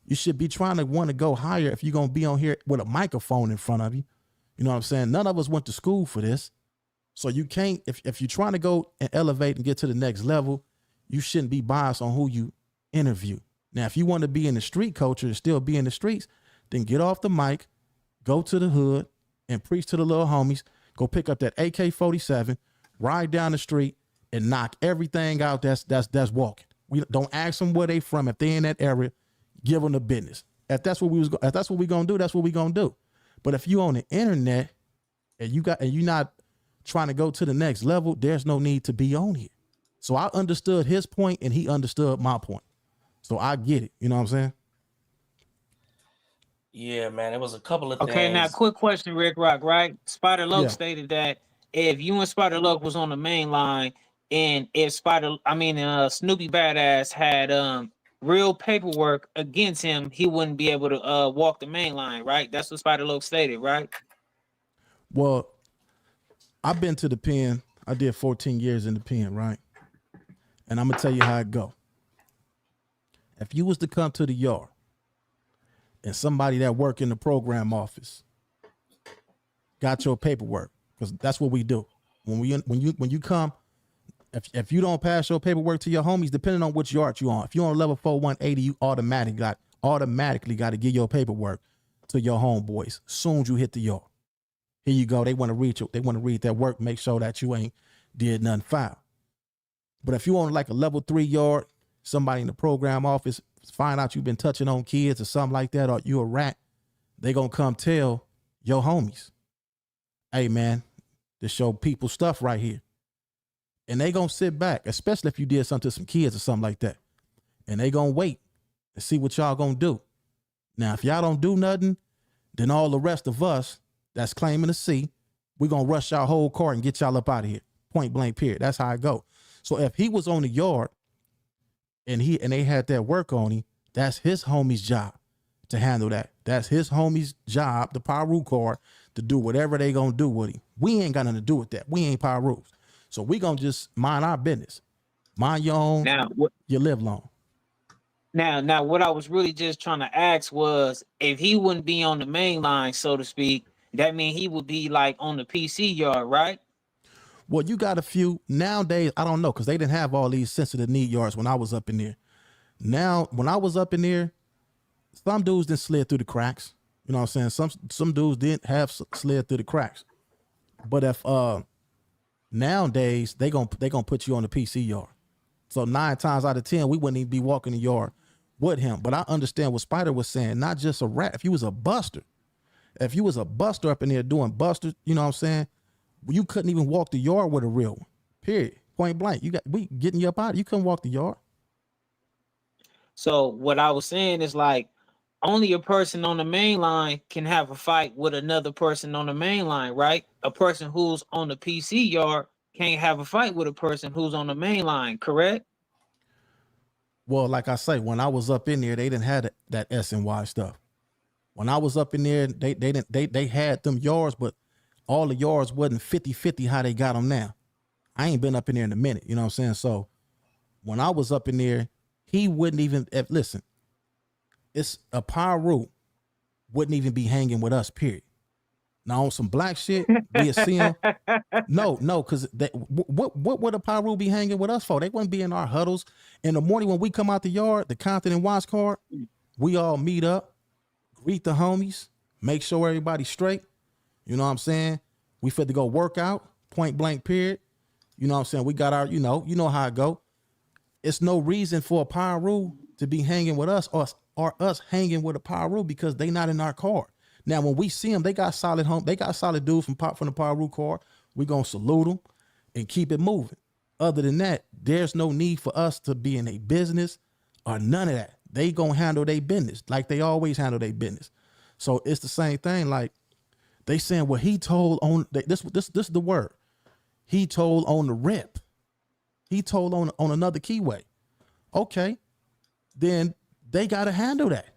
You should be trying to want to go higher if you're gonna be on here with a microphone in front of you. You know what I'm saying? None of us went to school for this. So you can't, if you're trying to go and elevate and get to the next level, you shouldn't be biased on who you interview. Now, if you want to be in the street culture and still be in the streets, then get off the mic, go to the hood and preach to the little homies. Go pick up that AK-47, ride down the street and knock everything out that's walking. We don't ask them where they from. If they in that area, give them the business. If that's what we gonna do, that's what we gonna do. But if you on the internet and you're not trying to go to the next level, there's no need to be on here. So I understood his point and he understood my point. So I get it. You know what I'm saying? Yeah, man. It was a couple of things. Okay, now quick question, Rick Rock, right? Spider Loc Yeah. stated that if you and Spider Loc was on the main line and if Snoopy Badass had real paperwork against him, he wouldn't be able to walk the main line, right? That's what Spider Loc stated, right? Well, I've been to the pen. I did 14 years in the pen, right? And I'm gonna tell you how it go. If you was to come to the yard and somebody that work in the program office got your paperwork, because that's what we do. When you come, if you don't pass your paperwork to your homies, depending on which yard you on, if you're on level 4 180, you automatically got to give your paperwork to your homeboys soon as you hit the yard. Here you go. They want to read that work, make sure that you ain't did nothing foul. But if you on like a level 3 yard, somebody in the program office find out you've been touching on kids or something like that, or you a rat, they gonna come tell your homies, hey man, this show people stuff right here. And they gonna sit back, especially if you did something to some kids or something like that. And they gonna wait and see what y'all gonna do. Now, if y'all don't do nothing, then all the rest of us that's claiming to see, we gonna rush our whole car and get y'all up out of here. Point blank, period. That's how I go. So if he was on the yard and they had that work on him, that's his homie's job to handle that. That's his homie's job, the Piru card, to do whatever they gonna do with him. We ain't got nothing to do with that. We ain't Pirus. So we gonna just mind our business. Mind your own, Now, you live long. Now, what I was really just trying to ask was, if he wouldn't be on the main line, so to speak, that means he would be like on the PC yard, right? Well, you got a few nowadays. I don't know, because they didn't have all these sensitive need yards when I was up in there. Now, when I was up in there, some dudes didn't slid through the cracks. You know what I'm saying? Some dudes didn't have slid through the cracks. But if nowadays they gonna put you on the PC yard. So 9 times out of 10, we wouldn't even be walking the yard with him. But I understand what Spider was saying. Not just a rat. If you was a buster up in there doing busters, you know what I'm saying? You couldn't even walk the yard with a real one. Period. Point blank. We getting you up out. You couldn't walk the yard. So what I was saying is, like, only a person on the main line can have a fight with another person on the main line, right? A person who's on the PC yard can't have a fight with a person who's on the main line, correct? Well, like I say, when I was up in there, they didn't have that S and Y stuff. When I was up in there, they had them yards, but all the yards wasn't 50-50 how they got them now. I ain't been up in there in a minute, you know what I'm saying? So when I was up in there, he wouldn't even, listen, it's a Piru wouldn't even be hanging with us, period. Now on some black shit, we'll see him. No, because what would a Piru be hanging with us for? They wouldn't be in our huddles. In the morning when we come out the yard, the Compton and Watts card, we all meet up, greet the homies, make sure everybody's straight. You know what I'm saying? We fit to go work out, point blank, period. You know what I'm saying? We got our, you know how it go. It's no reason for a Pyru to be hanging with us or us hanging with a Pyru because they not in our car. Now, when we see them, they got solid dudes from the Pyru car. We gonna salute them and keep it moving. Other than that, there's no need for us to be in a business or none of that. They gonna handle their business like they always handle their business. So it's the same thing. Like they saying, well, he told on this is the word. He told on the rip. He told on another keyway. Okay, then they gotta handle that.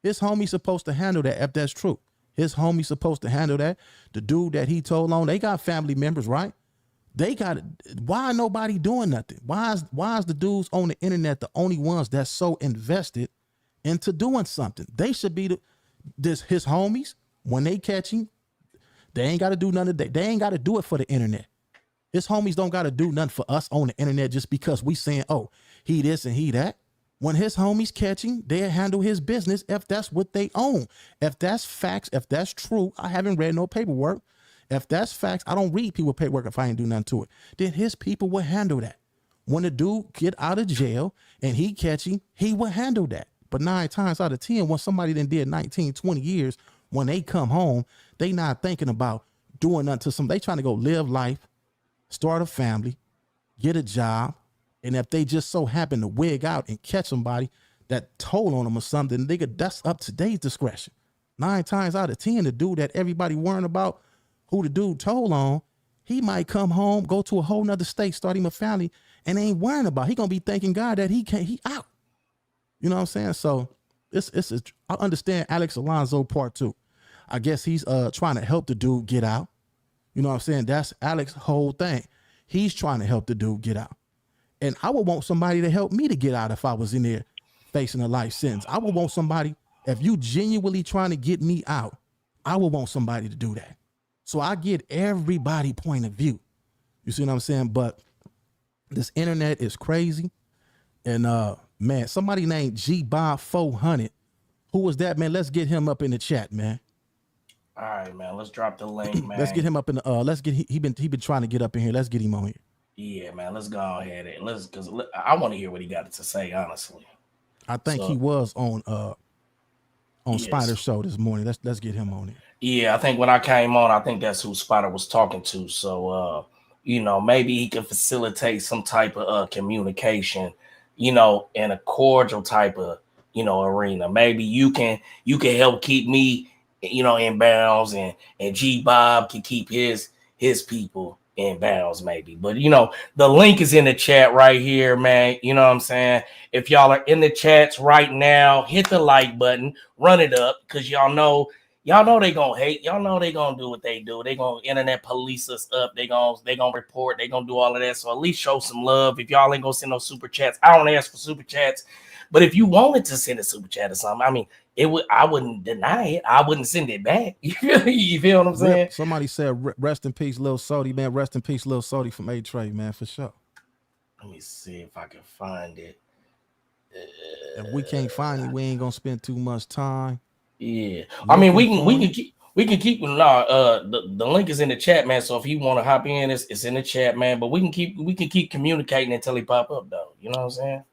His homie's supposed to handle that if that's true. His homie's supposed to handle that. The dude that he told on, they got family members, right? They got it. Why nobody doing nothing? Why is the dudes on the internet the only ones that's so invested into doing something? They should be his homies. When they catch him, they ain't got to do none of that. They ain't got to do it for the internet. His homies don't got to do nothing for us on the internet just because we saying, oh, he this and he that. When his homies catch him, they'll handle his business if that's what they own. If that's facts, if that's true, I haven't read no paperwork. If that's facts, I don't read people paperwork if I ain't do nothing to it. Then his people will handle that. When the dude get out of jail and he catch him, he will handle that. But 9 times out of 10, when somebody then did 19, 20 years, when they come home, they not thinking about doing nothing to some. They trying to go live life, start a family, get a job. And if they just so happen to wig out and catch somebody that told on them or something, that's up to their discretion. 9 times out of 10, the dude that everybody worrying about, who the dude told on, he might come home, go to a whole nother state, start him a family, and ain't worrying about it. He gonna be thanking God that he out. You know what I'm saying? So I understand Alex Alonso part 2. I guess he's trying to help the dude get out. You know what I'm saying? That's Alex's whole thing. He's trying to help the dude get out. And I would want somebody to help me to get out if I was in there facing a life sentence. I would want somebody, if you genuinely trying to get me out, I would want somebody to do that. So I get everybody point of view. You see what I'm saying? But this internet is crazy. And man, somebody named G-Bob400. Who was that, man? Let's get him up in the chat, man. All right, man. Let's drop the link, man. Let's get him up in the he been trying to get up in here. Let's get him on here. Yeah, man. Let's go ahead and because I want to hear what he got to say, honestly. I think he was on Spider's show this morning. Let's get him on here. Yeah, I think when I came on, I think that's who Spider was talking to. So maybe he can facilitate some type of communication, in a cordial type of arena. Maybe you can help keep me, in bounds, and G Bob can keep his people in bounds, maybe. But the link is in the chat right here, man. You know what I'm saying? If y'all are in the chats right now, hit the like button, run it up, because y'all know they gonna hate. Y'all know they gonna do what they do. They gonna internet police us up. They gonna report. They gonna do all of that. So at least show some love. If y'all ain't gonna send no super chats, I don't ask for super chats. But if you wanted to send a super chat or something, I mean, I wouldn't deny it. I wouldn't send it back. You feel what I'm saying? Somebody said, "Rest in peace, Lil Sody, man. Rest in peace, Lil Sody from A-Trey, man, for sure." Let me see if I can find it. If we can't find it, we ain't gonna spend too much time. Yeah, I mean, we can keep the link is in the chat, man. So if you want to hop in, it's in the chat, man. But we can keep communicating until he pop up, though. You know what I'm saying?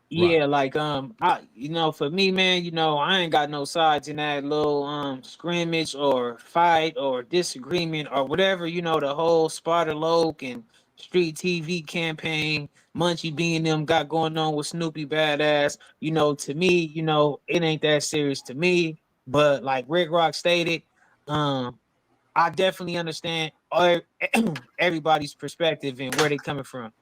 Yeah, like for me, man, I ain't got no sides in that little scrimmage or fight or disagreement or whatever, the whole Sparta Loke and Street TV campaign, Munchie being them got going on with Snoopy Badass. To me, it ain't that serious to me. But like Rick Rock stated, I definitely understand everybody's perspective and where they coming from.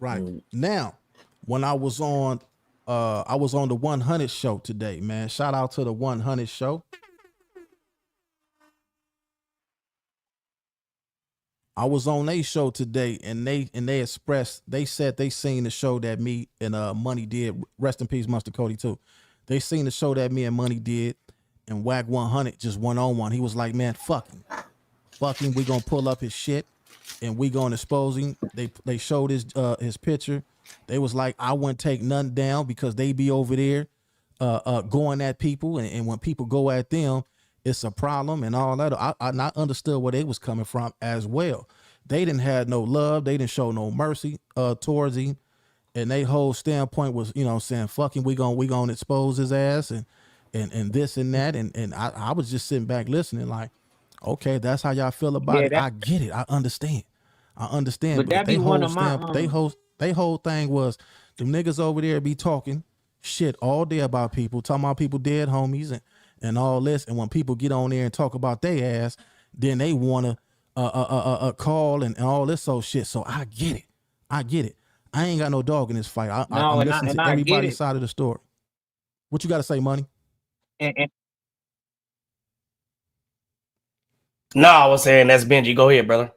Right. Now, when I was on the 100 show today, man. Shout out to the 100 show. I was on a show today, and they said they seen the show that me and Money did. Rest in peace, Mr. Cody too. They seen the show that me and Money did, and Wack 100 just one-on-one. He was like, man, fuck him. We gonna pull up his shit, and we gonna expose him. They showed his picture. They was like, I wouldn't take none down because they be over there going at people, and when people go at them, it's a problem and all that. I understood where they was coming from as well. they didn't have no love. They didn't show no mercy towards him. And they whole standpoint was, you know, saying, fucking, we gonna expose his ass and this and that. And I was just sitting back listening like, okay, that's how y'all feel about it. I get it. I understand. But that they be one whole of my they whole thing was them niggas over there be talking shit all day about people, talking about people dead homies and all this. And when people get on there and talk about their ass, then they wanna call and all this old shit. So I get it. I ain't got no dog in this fight. I'm listening to everybody's side of the story. What you got to say, Money? No, I was saying that's Benji. Go ahead, brother.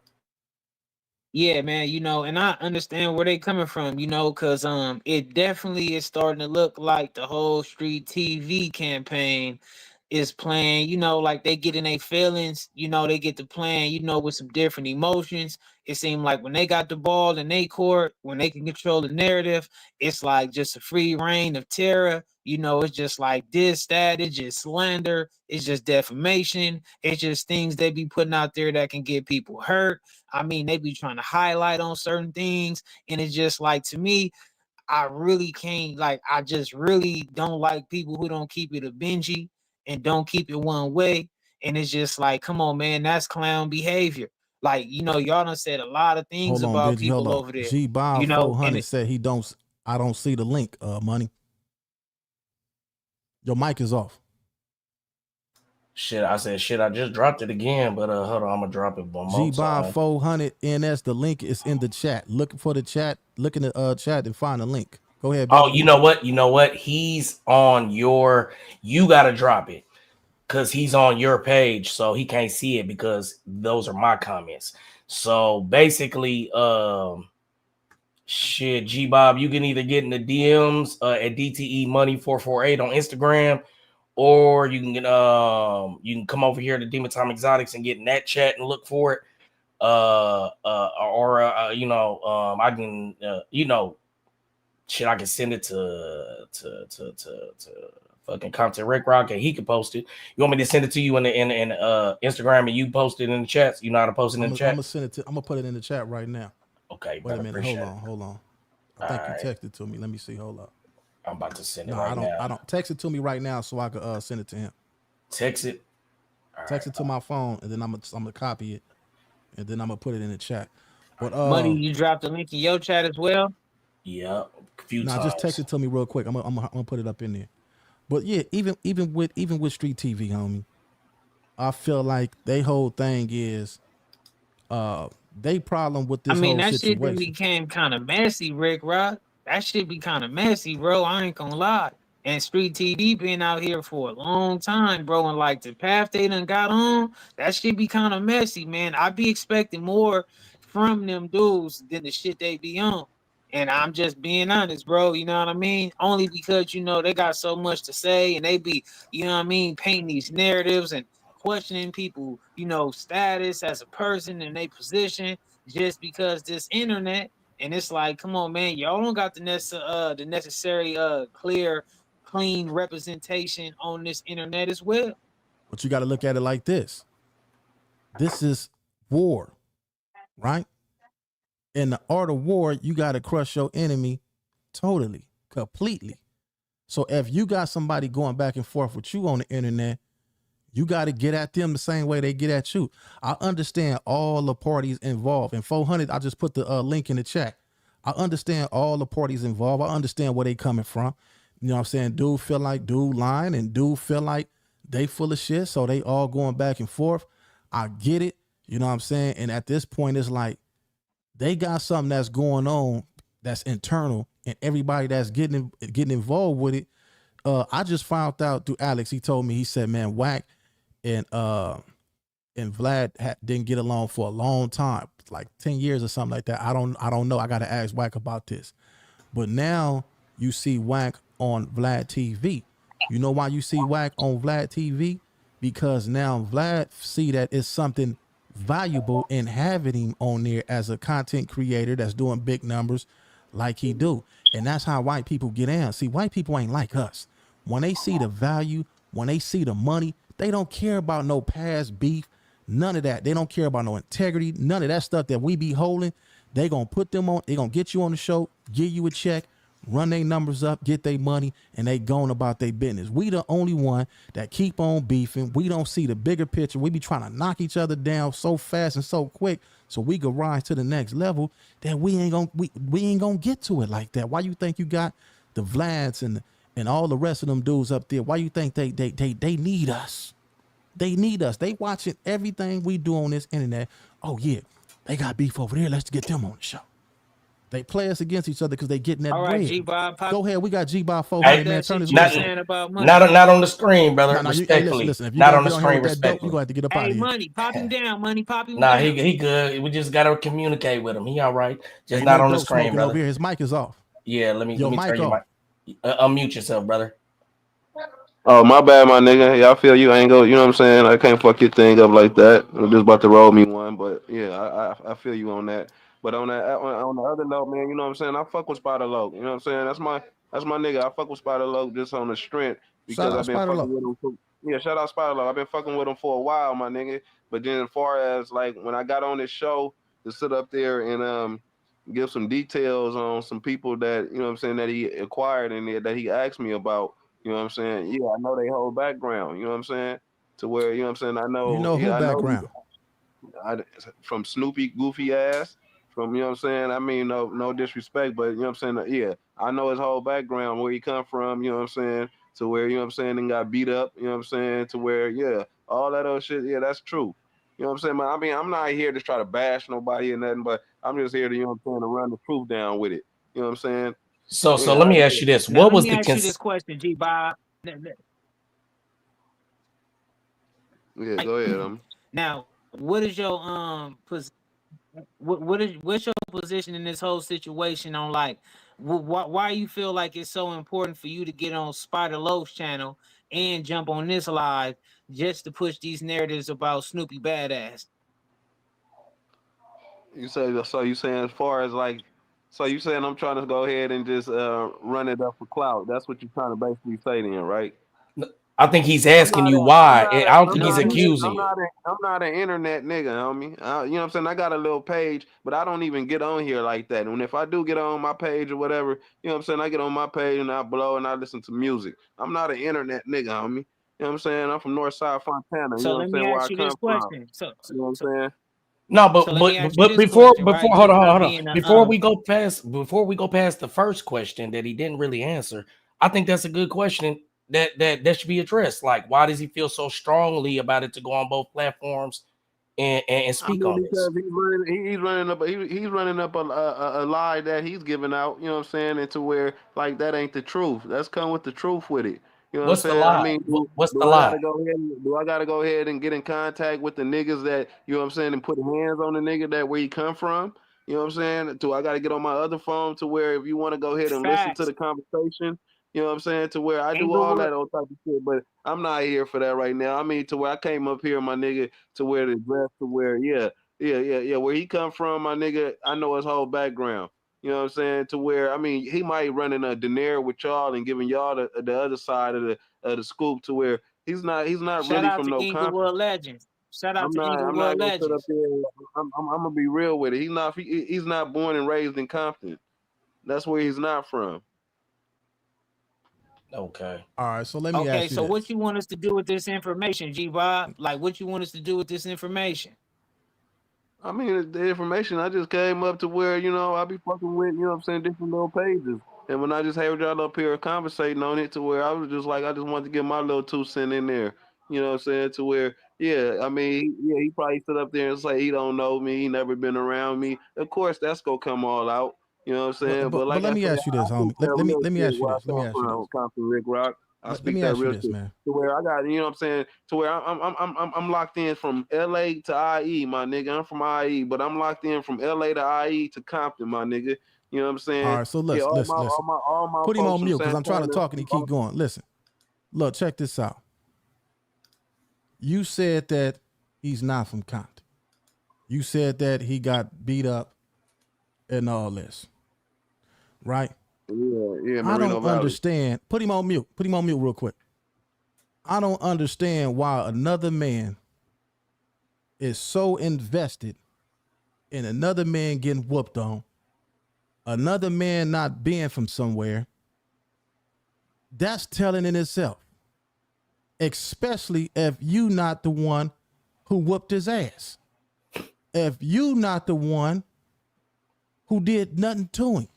Yeah, man, you know, and I understand where they coming from, you know, because it definitely is starting to look like the whole street TV campaign is playing, you know, like they get in their feelings, you know, they get to playing, you know, with some different emotions. It seemed like when they got the ball in their court, when they can control the narrative, it's like just a free reign of terror. You know, it's just like this, that, it's just slander, it's just defamation, it's just things they be putting out there that can get people hurt. I mean, they be trying to highlight on certain things, and it's just like, to me, I really can't, like, I just really don't like people who don't keep it a Benji and don't keep it one way. And it's just like, come on, man, that's clown behavior. Like, you know, y'all done said a lot of things Hold on, about Benji, people over there. G-Bob you know, 400 said I don't see the link, Money. Your mic is off. Shit, I said shit. I just dropped it again, but hold on, I'm gonna drop it one more time. G-Bob 400 NS. The link is in the chat. Look for the chat. Look in the chat and find the link. Go ahead, Benji. Oh, you know what? He's on your. You gotta drop it because he's on your page, so he can't see it because those are my comments. So basically, shit, G-Bob, you can either get in the DMs at DTE Money 448 on Instagram, or you can come over here to Demon Time Exotics and get in that chat and look for it. I can shit, I can send it to fucking Compton Rick Rock and he can post it. You want me to send it to you in Instagram and you post it in the chats? You know how to post it in the chat? I'm gonna put it in the chat right now. Okay, wait a minute, hold on. I think you texted to me. Let me see. Hold up. I'm about to send it now. I don't text it to me right now so I could send it to him. Text it. Text it to my phone and then I'm gonna copy it and then I'm gonna put it in the chat. But Money, you dropped the link in your chat as well? Yeah, a few times. Just text it to me real quick. I'm gonna put it up in there. But yeah, even with street TV, homie, I feel like they whole thing is they problem with this. I mean, that situation. shit became kind of messy, Rick Rock. That shit be kind of messy, bro. I ain't gonna lie. And street TV been out here for a long time, bro. And like the path they done got on, that shit be kind of messy, man. I be expecting more from them dudes than the shit they be on. And I'm just being honest, bro. You know what I mean? Only because, you know, they got so much to say and they be, you know what I mean, painting these narratives and questioning people, you know, status as a person and their position just because this internet. And it's like, come on, man, y'all don't got the necessary clean representation on this internet as well. But you got to look at it like this. This is war, right? In the art of war, you got to crush your enemy totally, completely. So if you got somebody going back and forth with you on the internet, you got to get at them the same way they get at you. I understand all the parties involved. And 400, I just put the link in the chat. I understand all the parties involved. I understand where they coming from. You know what I'm saying? Dude feel like dude lying and dude feel like they full of shit. So they all going back and forth. I get it. You know what I'm saying? And at this point, it's like they got something that's going on that's internal and everybody that's getting involved with it. I just found out through Alex. He told me, he said, man, Wack and Vlad didn't get along for a long time, like 10 years or something like that. I don't know. I got to ask Wack about this. But now you see Wack on Vlad TV. You know why you see Wack on Vlad TV? Because now Vlad see that it's something valuable in having him on there as a content creator that's doing big numbers like he do. And that's how white people get in. See, white people ain't like us. When they see the value, when they see the money, they don't care about no past beef, None of that. They don't care about no integrity. None of that stuff that we be holding. They gonna put them on. They gonna get you on the show, give you a check, run their numbers up, get their money, and they going about their business. We the only one that keep on beefing. We don't see the bigger picture. We be trying to knock each other down so fast and so quick so we could rise to the next level that we ain't gonna get to it like that. Why you think you got the Vlads and all the rest of them dudes up there? Why you think they need us? They need us. They watching everything we do on this internet. Oh yeah, they got beef over there. Let's get them on the show. They play us against each other because they getting that All right, bread. G-Bob, Go ahead. We got G-Bob 400, Hey, man. Turn this not- on. about money. Not on the screen, brother. No, Respectfully, listen, if you not gonna on the get on here screen. with that dope, you Respectfully. gonna have to get up out Hey, of here. money, pop him down. Money, pop him Nah, down. he good. We just gotta communicate with him. He all right. Just Ain't not no on the dope screen, smoking brother. over here. His mic is off. Yeah, let me Your mic turn your off. mic. Unmute yourself, brother. Oh, my bad, my nigga. Yeah, I feel you ain't go. You know what I'm saying? I can't fuck your thing up like that. I'm just about to roll me one, but yeah, I feel you on that. But on the other note, man, you know what I'm saying? I fuck with Spider Loc. You know what I'm saying? That's my nigga. I fuck with Spider Loc just on the strength because Shout out I've been Spider fucking Loc. with him. Yeah, shout out Spider Loc. I've been fucking with him for a while, my nigga. But then as far as like when I got on this show to sit up there and give some details on some people that, you know what I'm saying, that he acquired and that he asked me about. You know what I'm saying? Yeah, I know they whole background. You know what I'm saying? To where, you know what I'm saying? I know. You know who yeah, I background? know from Snoopy goofy ass. From, you know what I'm saying? I mean, no disrespect, but you know what I'm saying? Yeah, I know his whole background, where he come from. You know what I'm saying? To where, you know what I'm saying, and got beat up. You know what I'm saying? To where, yeah, all that other shit. Yeah, that's true. You know what I'm saying? But I mean, I'm not here to try to bash nobody or nothing, but I'm just here to, you know what I'm saying, to run the truth down with it. You know what I'm saying? So Yeah, let me ask you this: Now, what let was me the ask you this question, G-Bob. Yeah, go ahead. Now, what is your what's your position in this whole situation on like why you feel like it's so important for you to get on Spider Loc's channel and jump on this live just to push these narratives about Snoopy badass? You say so? You saying as far as like, so you saying I'm trying to go ahead and just run it up for clout? That's what you're trying to basically say, then, right? I think he's asking you why. I don't think he's I'm accusing you. I'm not an internet nigga, homie. You know what I'm saying? I got a little page, but I don't even get on here like that. And if I do get on my page or whatever, you know what I'm saying? I get on my page and I blow and I listen to music. I'm not an internet nigga, homie. You know what I'm saying? I'm from Northside Fontana. You So know what let I'm me saying? Where I ask you this come from. question. You know what I'm saying? No, So let me ask you but this before question, right? hold G-Bob on. being Before we go past the first question that he didn't really answer, I think that's a good question that should be addressed. Like, why does he feel so strongly about it to go on both platforms and speak on this? Because he's running up a lie that he's giving out. You know what I'm saying? And to where like that ain't the truth. That's come with the truth with it. You know what I'm What's the saying? I lie? mean, What's the do I lie? gotta go ahead and get in contact with the niggas that, you know what I'm saying, and put hands on the nigga that where he come from? You know what I'm saying? Do I gotta get on my other phone to where if you want to go ahead and listen to facts. the conversation, you know what I'm saying, to where I do all Inglewood, that old type of shit, but I'm not here for that right now. I mean, to where I came up here, my nigga, to where the dress, to where where he come from, my nigga, I know his whole background. You know what I'm saying? To where, I mean, he might running a denier with y'all and giving y'all the other side of the scoop, to where he's not shout really out from to no Compton. Inglewood Legends. Shout out to I'm not Inglewood gonna sit up Legends. there. I'm gonna be real with it. He's not born and raised in Compton. That's where he's not from. Okay. All right, so let me Okay, ask you so this. what you want us to do with this information, G-Bob? Like, what you want us to do with this information? I mean, the information, I just came up to where, you know, I be fucking with, you know what I'm saying, different little pages. And when I just heard y'all up here conversating on it, to where I was just like, I just wanted to get my little 2 cents in there. You know what I'm saying? To where, yeah, I mean, yeah, he probably stood up there and say he don't know me, he never been around me. Of course, that's gonna come all out. You know what I'm saying? But But like I let me said, ask you I this, speak homie. that real Let me shit ask you where I this. Let me come ask you from, this. Compton Rick Rock. I Let speak me that ask you real this, shit. man. To where I got, you know what I'm saying, to where I'm locked in from LA to IE, my nigga. I'm from IE, but I'm locked in from LA to IE to Compton, my nigga. You know what I'm saying? All right, so Yeah, listen. all my Put him folks on from mute because I'm trying to Santana. talk and he keep going. Listen, look, check this out. You said that he's not from Compton. You said that he got beat up and all this, right? Yeah, I Moreno don't Valley. understand. Put him on mute. Put him on mute real quick. I don't understand why another man is so invested in another man getting whooped on, another man not being from somewhere, that's telling in itself. Especially if you not the one who whooped his ass. If you not the one who did nothing to him.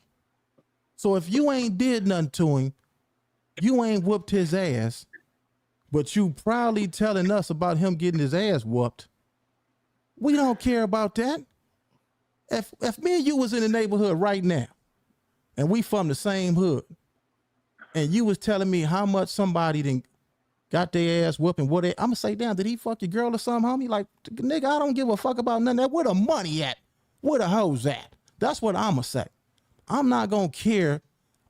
So if you ain't did nothing to him, you ain't whooped his ass, but you proudly telling us about him getting his ass whooped, we don't care about that. If me and you was in the neighborhood right now, and we from the same hood, and you was telling me how much somebody done got their ass whooping, I'm gonna say, damn, did he fuck your girl or something, homie? Like, nigga, I don't give a fuck about none of that. Where the money at? Where the hoes at? That's what I'm gonna say. I'm not gonna care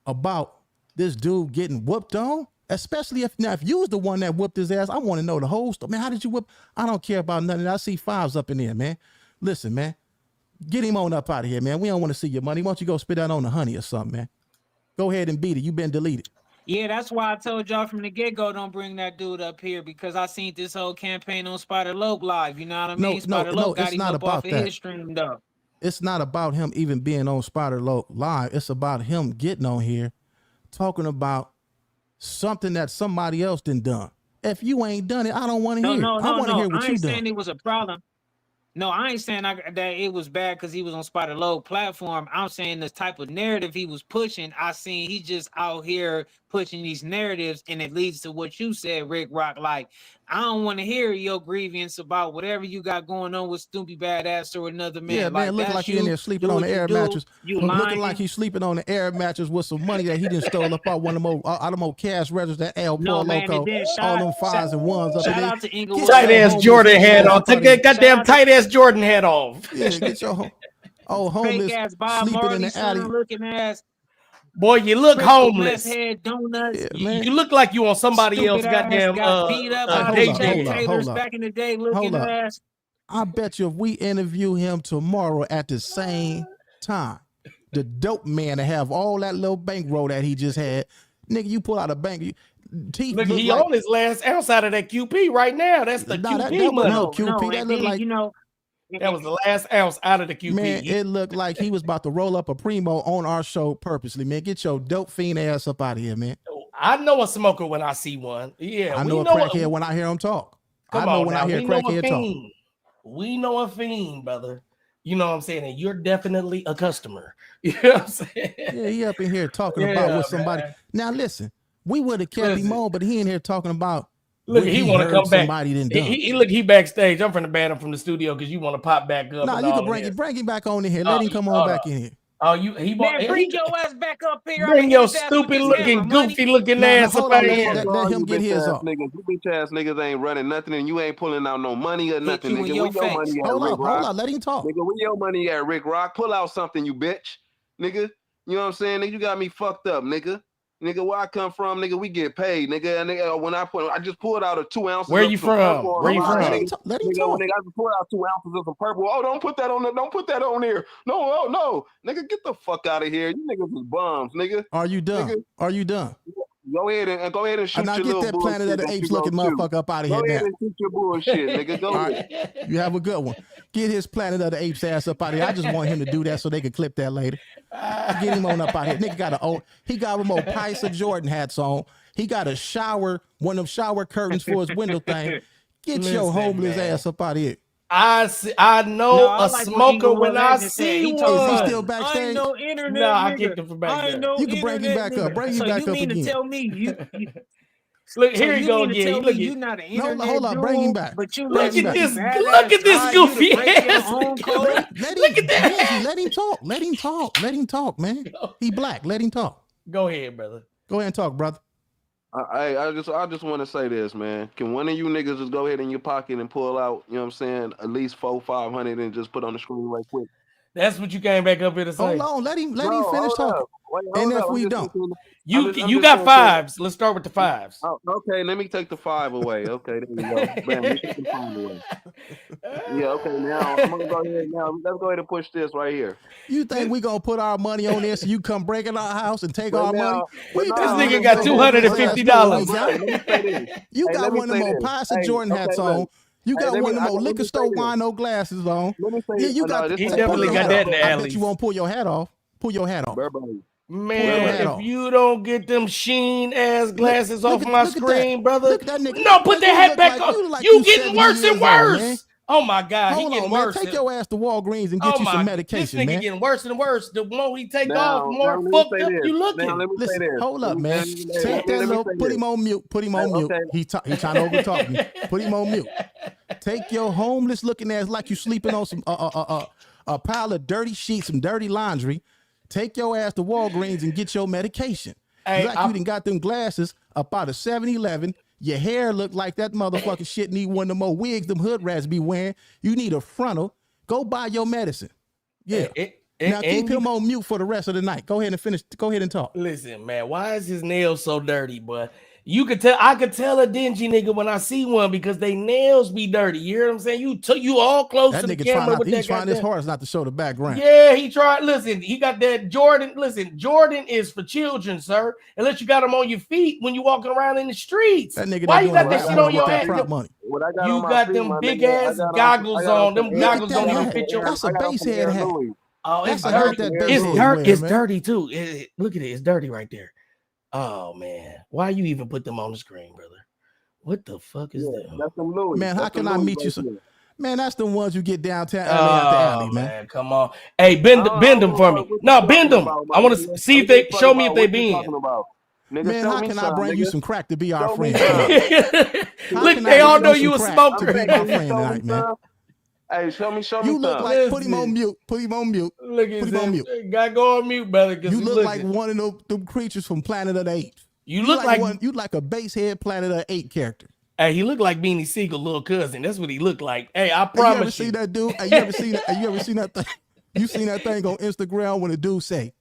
about this dude getting whooped on, especially if you was the one that whooped his ass. I want to know the whole story. Man, how did you whoop? I don't care about nothing. I see fives up in there, man. Listen, man, get him on up out of here, man. We don't want to see your money. Why don't you go spit out on the honey or something, man? Go ahead and beat it. You've been deleted. Yeah, that's why I told y'all from the get-go, don't bring that dude up here, because I seen this whole campaign on Spider Lope live. You know what I mean? Spider Lope got him up off of his stream, though. It's not about him even being on Spider Lope live. It's about him getting on here talking about something that somebody else done. If you ain't done it, I don't want to hear. I want to hear what you done. I ain't saying it was a problem. No, I ain't saying that it was bad because he was on Spider Lope platform. I'm saying the type of narrative he was pushing. I seen he just out here pushing these narratives, and it leads to what you said, Rick Rock. Like, I don't want to hear your grievance about whatever you got going on with Snoopy Badass or another man. Yeah, man, looking like he in there sleeping on the air mattress. Looking like he's sleeping on the air mattress with some money that he didn't stole up out one of them old cash registers that El Poor Loco, all them fives and ones up in there. Tight ass Jordan hat off. Take that goddamn tight ass Jordan hat off. Yeah, get your old homeless sleeping in the alley. Looking ass. Boy, you look homeless. Head donuts. Yeah, you look like you on somebody else goddamn beat up hold up. Back in the day looking ass. I bet you if we interview him tomorrow at the same time, the dope man to have all that little bankroll that he just had, nigga, you pull out a bank. Look, he on his last ounce out of that QP right now. That's the QP money. No, QP, that look like, that was the last ounce out of the QP. Man, it looked like he was about to roll up a Primo on our show purposely, man. Get your dope fiend ass up out of here, man. I know a smoker when I see one. Yeah, I know a crackhead when I hear him talk. I know when I hear a crackhead talk. We know a fiend, brother. You know what I'm saying? And you're definitely a customer. You know what I'm saying? Yeah, he up in here talking about with somebody. Man. Now, listen, we would have kept him on, but he in here talking about. Look, he want to come back. He backstage. I'm from the ban him from the studio because you want to pop back up. No, you can bring him back on in here. Let him come on back in here. Oh, bring your ass back up here. Bring your stupid looking, goofy looking ass up out here. Let him get his off. Niggas, you bitch ass niggas ain't running nothing, and you ain't pulling out no money or nothing. Nigga, where your money at, Rick Rock? Hold on, let him talk. Nigga, where your money at, Rick Rock? Pull out something, you bitch. Nigga, you know what I'm saying? Nigga, you got me fucked up, nigga. Nigga, where I come from, nigga, we get paid, nigga. And nigga, when I just pulled out a 2 ounces. Where you from? Where you from? Let him talk. Nigga, I just pulled out 2 ounces of some purple. Oh, don't put that on there. Don't put that on here. No. Nigga, get the fuck out of here. You niggas is bums, nigga. Are you done? Nigga. Are you done? Go ahead and shoot your little get that Planet of the Apes looking motherfucker up out of here now. Go ahead and shoot your bullshit, nigga. Go ahead. Right. You have a good one. Get his Planet of the Apes ass up out of here. I just want him to do that so they can clip that later. Get him on up out here. Nigga got he got remote Pisa Jordan hats on. He got a shower, one of them shower curtains for his window thing. Get your homeless ass up out of here. I know a smoker when I see one. Is he still backstage? I ain't no internet. No, I kicked him from back there. You can bring him back up. Bring him back up again. You mean to tell me you look, here you go again. Look, you're not an internet. No, hold on, bring him back. But you look at this goofy ass. Look at that. Let him talk. Let him talk, man. He black. Let him talk. Go ahead, brother. Go ahead and talk, brother. I just want to say this, man. Can one of you niggas just go ahead in your pocket and pull out, you know what I'm saying, at least 400-500 and just put on the screen right quick? That's what you came back up here to say. Hold on, let him finish talking. And if we don't, you got fives. Let's start with the fives. Oh, okay, let me take the 5 away. Okay, there you go. Bam, let me take the 5 away. Yeah, okay, now I'm gonna go ahead. Now let's go ahead and push this right here. You think we gonna put our money on this? So you come break in our house and take our money? This nigga got $250. You got one of them old Pisa Jordan hats on. You got let one me- of them I- old let me liquor say store this. wino glasses on. Let me say, Yeah, you got. this He is- definitely pull your got hat that off. in the I alley. bet you won't pull your hat off. Pull your hat off. Burberry. Man, hat if off. you don't get them sheen ass glasses look off at- my look at that. screen, brother, Look at that nigga. no, put Man, that you hat look back like- on. you look like You you getting 70 worse and years old, man. worse. Oh my God, he Hold getting on, man. worse. Take your ass to Walgreens and get Oh you my, some this medication, nigga man. getting worse and worse. The more he take Now, off, the more let me fucked say up this. you looking. Now, let me Listen, say this. hold Let up, me- man. let me- Take let that me little, say put this. him on mute. Put him on mute. Okay. He trying to overtalk me. Put him on mute. Take your homeless looking ass like you sleeping on some a pile of dirty sheets, some dirty laundry. Take your ass to Walgreens and get your medication. Hey, You done got them glasses up out of 7-Eleven. Your hair look like that motherfucking shit need one of them more wigs them hood rats be wearing. You need a frontal. Go buy your medicine. Yeah. Now keep him on mute for the rest of the night. Go ahead and finish. Go ahead and talk. Listen, man, why is his nails so dirty, boy? You could tell. I could tell a dingy nigga when I see one because they nails be dirty. You hear what I'm saying? You all close That to the nigga camera with he's that trying his goddamn. hardest not to show the background. Yeah, he tried. Listen, he got that Jordan. Listen, Jordan is for children, sir. Unless you got them on your feet when you walking around in the streets. That nigga Why that you got doing that rap shit money on with your that head? prop money. What I got You on my got feet, them my big nigga, I ass got goggles I got on. Them some Air- goggles that don't even hat. fit your. That's a I got base some head Air hat. Louis. Oh, it's That's a hat dirty. that It's base It's head dirt. wear, It's man. dirty too. Look at it. It's dirty right there. Oh man, why you even put them on the screen, brother? What the fuck is Yeah, that? that's some Louis. Man, how That's can some I Louis meet you? right Some, there. man, that's the ones you get downtown alley after alley, man. Man, come on. Hey, bend I them don't for know me. what you No, bend talking them. about, my I want to nigga. see I'm if they just show talking me if about they what you bend. talking about. Nigga, Man, show how me can I some, bring nigga. you some crack to be our Show me friend? some. Look, can they I all bring know you you a some crack? smoker. I'm Hey, be my show me friend tonight, man. some. Hey, show me You some. look like put him on mute. Put him on mute. Look at Put him on this. mute. Gotta go on mute, brother. You look like one of them creatures from Planet of the Apes. You look like you like a base head Planet of the Apes character. Hey, he looked like Beanie Siegel, little cousin. That's what he looked like. Hey, I Hey, you ever promise see you. that dude? Hey, you ever seen that? Hey, you ever seen that thing? You seen that thing on Instagram when a dude say,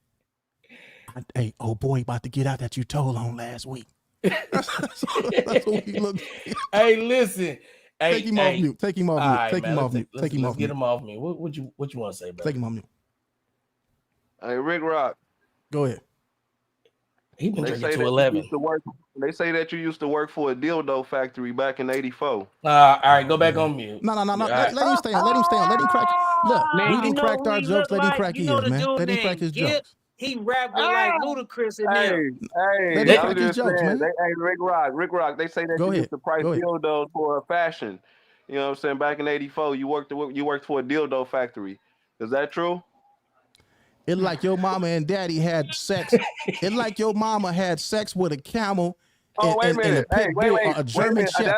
"Hey, old boy, about to get out that you told on last week." That's what he looks like. Hey, listen. Hey, Take him off mute. Take him off All mute. right, Take man, him let's off mute. Take him let's off get mute. him off me. What you want to say, brother? Take him off mute. Hey, Rick Rock. Go ahead. He been They drinking say to that you 11. used to work. They say that you used to work for a dildo factory back in '84. All right, go back on mute. No. All Let, right. let him stay on. Let him stay on. Let him crack. Look, Man, we you done know cracked who our he jokes. look Let him like? crack You know his, the man. dude Let him crack his named Gibb? jokes. He rapped with like Ludacris in there. Hey, Let him I'm crack his just jokes, saying. man. Hey, Rick Rock. They say that Go you ahead. used to price Go ahead. dildos for fashion. You know what I'm saying? Back in '84, you worked for a dildo factory. Is that true? It like your mama and daddy had sex. It like your mama had sex with a camel Oh, wait a and a minute. pit Hey, bull, wait a German minute. shepherd.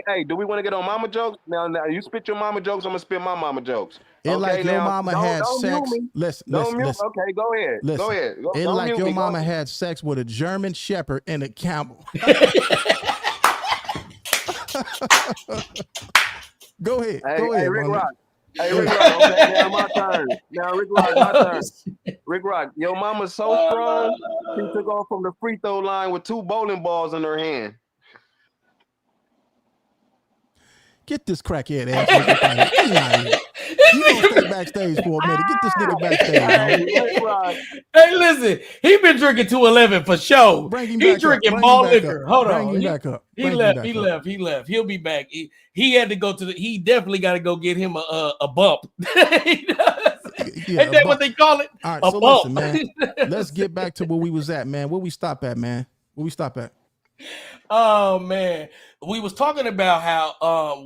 Hey, do we want to get on mama jokes? Now, you spit your mama jokes. I'm gonna spit my mama jokes. It like your mama had don't sex. Mute me. Listen, Don't mute. listen. Okay, go ahead. Listen. Go ahead. It Don't like mute your me. Go mama ahead. had sex with a German shepherd and a camel. Go ahead. Hey, Go ahead, Rick my nigga. Rock. Hey, Rick Rock. Okay, now my turn. Now, Rick Rock, my turn. Rick Rock, your mama's so strong, she took off from the free throw line with 2 bowling balls in her hand. Get this crackhead ass nigga out of here. Get him out of here. You gonna stay backstage for a minute. Get this nigga backstage, Hey, man. Rick Rock. Hey, listen, he been drinking 211 for sure. Bring him He back up. drinking Bring ball him back liquor. up. Hold Bring on. him back up. He Bring him left. back He up. left. He left. He'll be back. He had to go to the. He definitely got to go get him a bump. He does. Yeah, Ain't that a what bump. they call it? All right, A so bump. listen, man. Let's get back to where we was at, man. Where we stop at, man? Where we stop at? Oh man, we was talking about how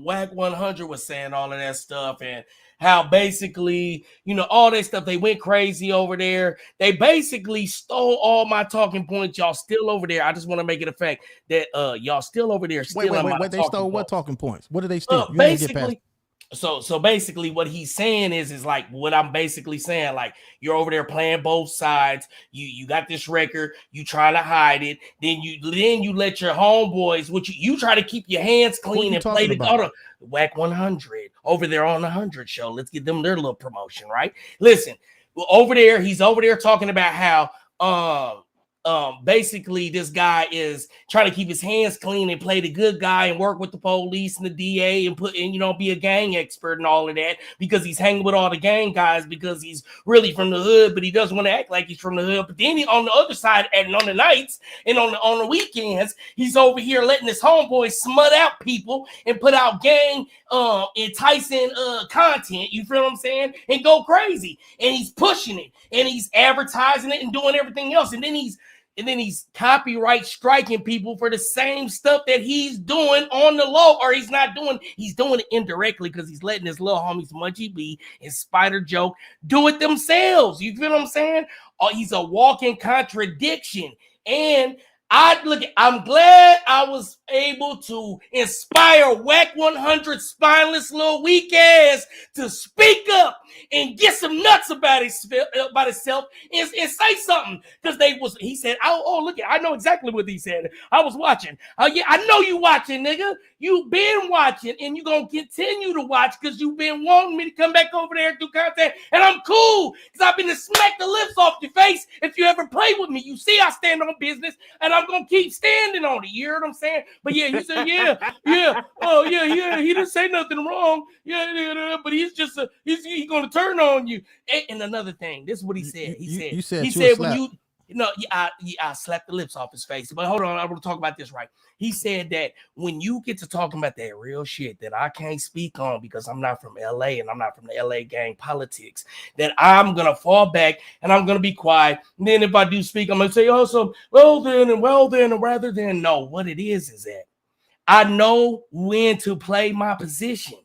WAC 100 was saying all of that stuff and how basically, you know, all that stuff, they went crazy over there. They basically stole all my talking points. Y'all still over there. I just want to make it a fact that y'all still over there. Still Wait. They stole what talking points? What did they steal? You didn't get past. Basically, so basically what he's saying is like what I'm basically saying, like you're over there playing both sides. You got this record, you trying to hide it, then you let your homeboys, which you try to keep your hands clean and play the other WAC 100 over there on the 100 show. Let's get them their little promotion, right? Listen, over there, he's over there talking about how basically this guy is trying to keep his hands clean and play the good guy and work with the police and the DA and be a gang expert and all of that because he's hanging with all the gang guys because he's really from the hood, but he doesn't want to act like he's from the hood. But then on the other side, and on the nights and on the weekends, he's over here letting his homeboys smut out people and put out gang enticing content, you feel what I'm saying, and go crazy. And he's pushing it and he's advertising it and doing everything else. And then he's copyright striking people for the same stuff that he's doing on the low, or he's doing it indirectly because he's letting his little homies Munchie B and Spider Joke do it themselves. You feel what I'm saying? Oh, he's a walking contradiction. And I'm glad I was able to inspire Whack 100 spineless little weak ass to speak up and get some nuts about itself and say something. Because he said, look, I know exactly what he said. I was watching. Yeah, I know you watching, nigga. You've been watching and you're going to continue to watch because you've been wanting me to come back over there and do content. And I'm cool because I've been to smack the lips off your face if you ever play with me. You see I stand on business and I'm going to keep standing on it. You hear what I'm saying? But yeah, he said, yeah. Oh, yeah. He didn't say nothing wrong. Yeah. But he's just, he's going to turn on you. And another thing, this is what he said. He said when you, I slapped the lips off his face. But hold on, I want to talk about this right. He said that when you get to talking about that real shit that I can't speak on because I'm not from LA and I'm not from the LA gang politics, that I'm going to fall back and I'm going to be quiet. And then if I do speak, I'm going to say, well then, and rather than. No, what it is that I know when to play my position.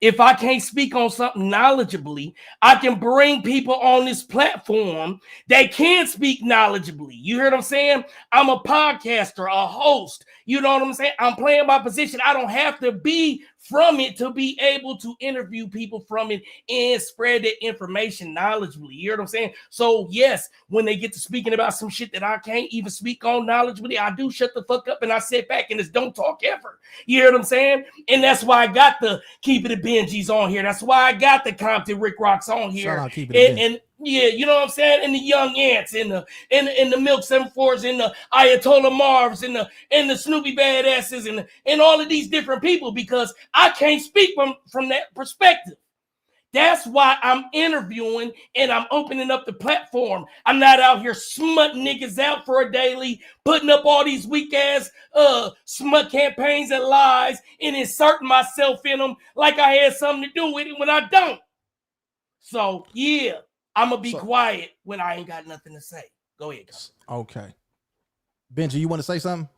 If I can't speak on something knowledgeably, I can bring people on this platform that can speak knowledgeably. You hear what I'm saying? I'm a podcaster, a host. You know what I'm saying? I'm playing my position. I don't have to be from it to be able to interview people from it and spread that information knowledgeably. You hear what I'm saying? So yes, when they get to speaking about some shit that I can't even speak on knowledgeably, I do shut the fuck up and I sit back and it's don't talk ever. You hear what I'm saying? And that's why I got the Keep It a Benji's on here. That's why I got the Compton Rick Rocks on here. And yeah, you know what I'm saying? And the Young Ants, and the Milk 74s, and the Ayatollah Marvs, and the Snoopy Badasses, and all of these different people, because I can't speak from that perspective. That's why I'm interviewing and I'm opening up the platform. I'm not out here smutting niggas out for a daily, putting up all these weak ass smut campaigns and lies and inserting myself in them like I had something to do with it when I don't. So yeah. I'm going to be quiet when I ain't got nothing to say. Go ahead, guys. Okay. Benji, you want to say something?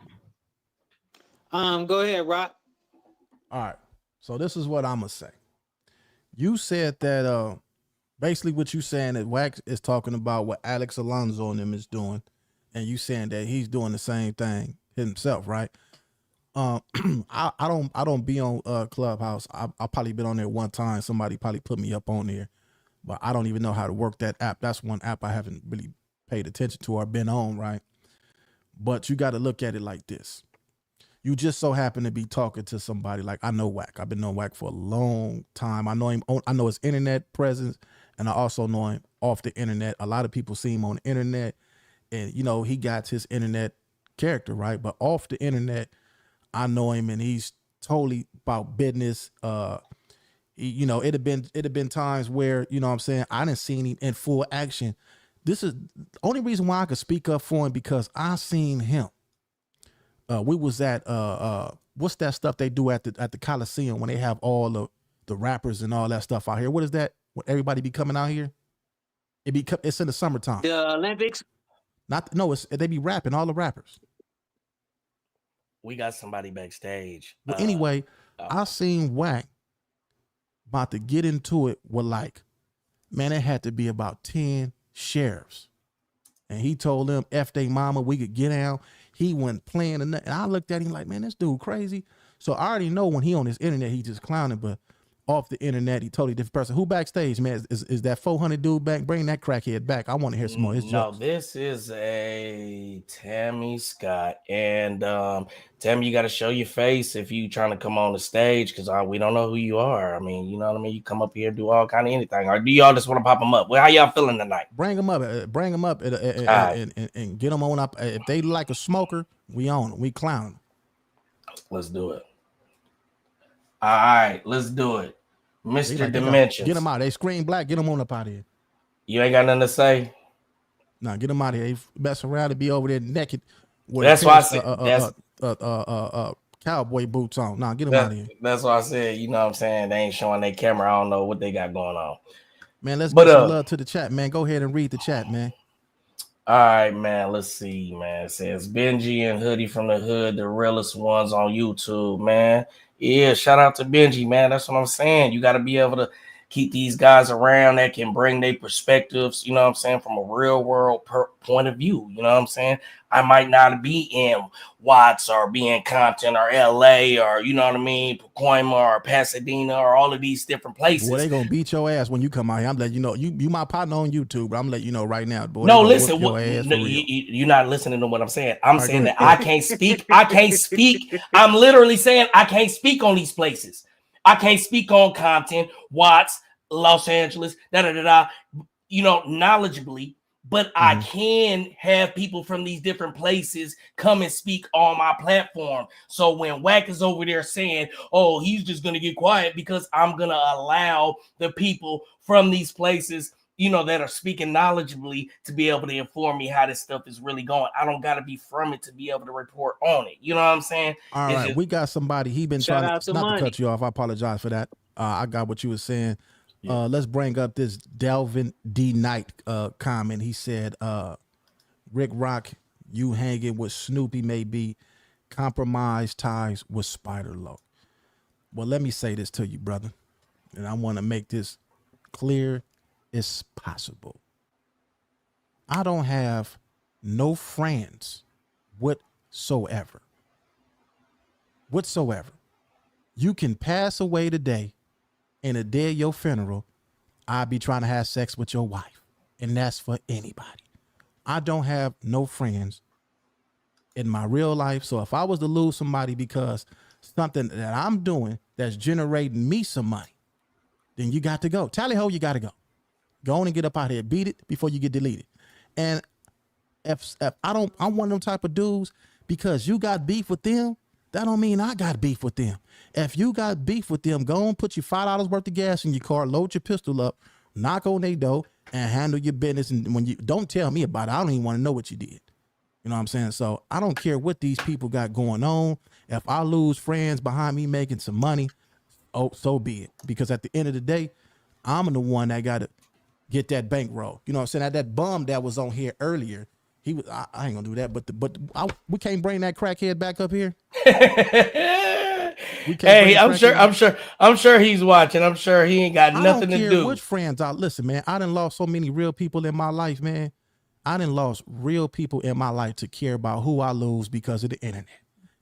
Go ahead, Rock. All right. So this is what I'm going to say. You said that basically what you saying that Wax is talking about what Alex Alonso and them is doing, and you saying that he's doing the same thing himself, right? I don't be on Clubhouse. I probably been on there one time. Somebody probably put me up on there. But I don't even know how to work that app. That's one app I haven't really paid attention to or been on, right? But you got to look at it like this. You just so happen to be talking to somebody like, I know Wack. I've been knowing Wack for a long time. I know him. I know his internet presence, and I also know him off the internet. A lot of people see him on the internet, and, he got his internet character, right? But off the internet, I know him, and he's totally about business. It had been times where, what I'm saying, I didn't see him in full action. This is the only reason why I could speak up for him, because I seen him. We was at what's that stuff they do at the Coliseum when they have all the rappers and all that stuff out here? What is that? When everybody be coming out here? It's in the summertime. The Olympics? They be rapping, all the rappers. We got somebody backstage. Well, anyway, I seen Wack about to get into it with it had to be about 10 sheriffs. And he told them, F they mama, we could get down. He went playing, and I looked at him like, man, this dude crazy. So I already know when he on his internet, he just clowning, but off the internet, he totally different person. Who backstage, man? Is that 400 dude back? Bring that crackhead back. I want to hear some more of his jokes. No, this is a Tammy Scott. And Tammy, you got to show your face if you trying to come on the stage, because we don't know who you are. I mean, you know what I mean? You come up here, do all kind of anything. Or do y'all just want to pop them up? Well, how y'all feeling tonight? Bring them up. And get them on up. If they like a smoker, we on them. We clown. Let's do it. All right, let's do it. Mr. Dimensions. Get them out. They scream black. Get them on up out of here. You ain't got nothing to say? No, get them out of here. They mess around and be over there naked. That's why I said cowboy boots on. Nah, get him out of here. That's why I said, you know what I'm saying? They ain't showing their camera. I don't know what they got going on. Man, let's But, get some love to the chat, man. Go ahead and read the chat, man. All right, man. Let's see, man. It says Benji and Hoodie from the Hood, the realest ones on YouTube, man. Yeah, shout out to Benji, man. That's what I'm saying. You got to be able to keep these guys around that can bring their perspectives, you know what I'm saying, from a real world point of view. You know what I'm saying? I might not be in Watts or be in Compton or LA or, you know what I mean, Pacoima or Pasadena or all of these different places. Boy, they gonna beat your ass when you come out here. I'm letting you know. You my partner on YouTube, but I'm letting you know right now. Boy, no, listen, you're not listening to what I'm saying. I'm saying that I can't speak. I can't speak. I'm literally saying I can't speak on these places. I can't speak on Compton, Watts, Los Angeles, you know, knowledgeably, but I can have people from these different places come and speak on my platform. So when Wack is over there saying, oh, he's just going to get quiet because I'm going to allow the people from these places, you know, that are speaking knowledgeably to be able to inform me how this stuff is really going. I don't got to be from it to be able to report on it. You know what I'm saying? All right, we got somebody. He been trying to not to cut you off. I apologize for that. I got what you were saying. Yeah. Let's bring up this Delvin D. Knight comment. He said, Rick Rock, you hanging with Snoopy may be compromised ties with Spider-Lo. Well, let me say this to you, brother, and I want to make this clear as possible. I don't have no friends whatsoever. You can pass away today, and the day of your funeral, I'll be trying to have sex with your wife. And that's for anybody. I don't have no friends in my real life. So if I was to lose somebody because something that I'm doing that's generating me some money, then you got to go. Tally ho, you got to go. Go on and get up out here. Beat it before you get deleted. And if I'm one of them type of dudes, because you got beef with them, that don't mean I got beef with them. If you got beef with them, go and put your $5 worth of gas in your car, load your pistol up, knock on their door, and handle your business. And when you don't tell me about it, I don't even want to know what you did. You know what I'm saying? So I don't care what these people got going on. If I lose friends behind me making some money, oh, so be it. Because at the end of the day, I'm the one that got to get that bankroll. You know what I'm saying? That bum that was on here earlier, he was. I ain't gonna do that, but we can't bring that crackhead back up here. Hey, I'm sure he's watching. I'm sure he ain't got nothing to do. I don't care which friends I listen, man. I done lost so many real people in my life, man. I done lost real people in my life to care about who I lose because of the internet.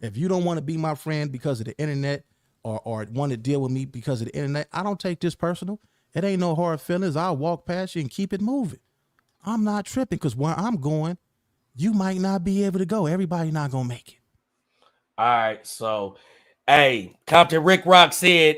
If you don't want to be my friend because of the internet or want to deal with me because of the internet, I don't take this personal. It ain't no hard feelings. I'll walk past you and keep it moving. I'm not tripping because where I'm going, you might not be able to go. Everybody not going to make it. All right. So, hey, Compton Rick Rock said,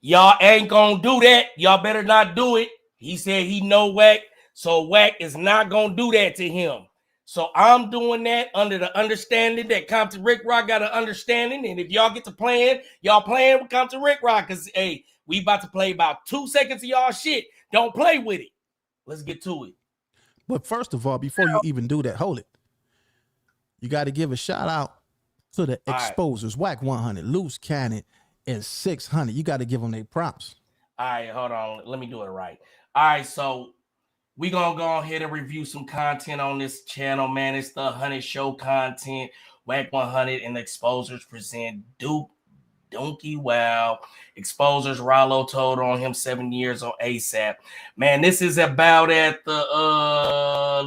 y'all ain't going to do that. Y'all better not do it. He said he know Wack. So Wack is not going to do that to him. So I'm doing that under the understanding that Compton Rick Rock got an understanding. And if y'all get to playing, y'all playing with Compton Rick Rock. Because, hey, we about to play about 2 seconds of y'all shit. Don't play with it. Let's get to it. But first of all, before you even do that, hold it. You got to give a shout out to the exposers. Right. Wack 100, Loose Cannon, and 600. You got to give them their props. All right, hold on. Let me do it right. All right, so we're going to go ahead and review some content on this channel, man. It's the 100 Show content. Wack 100 and the exposers present Donkey Wow. Exposers, Rollo told on him 7 years on ASAP. Man, this is about at the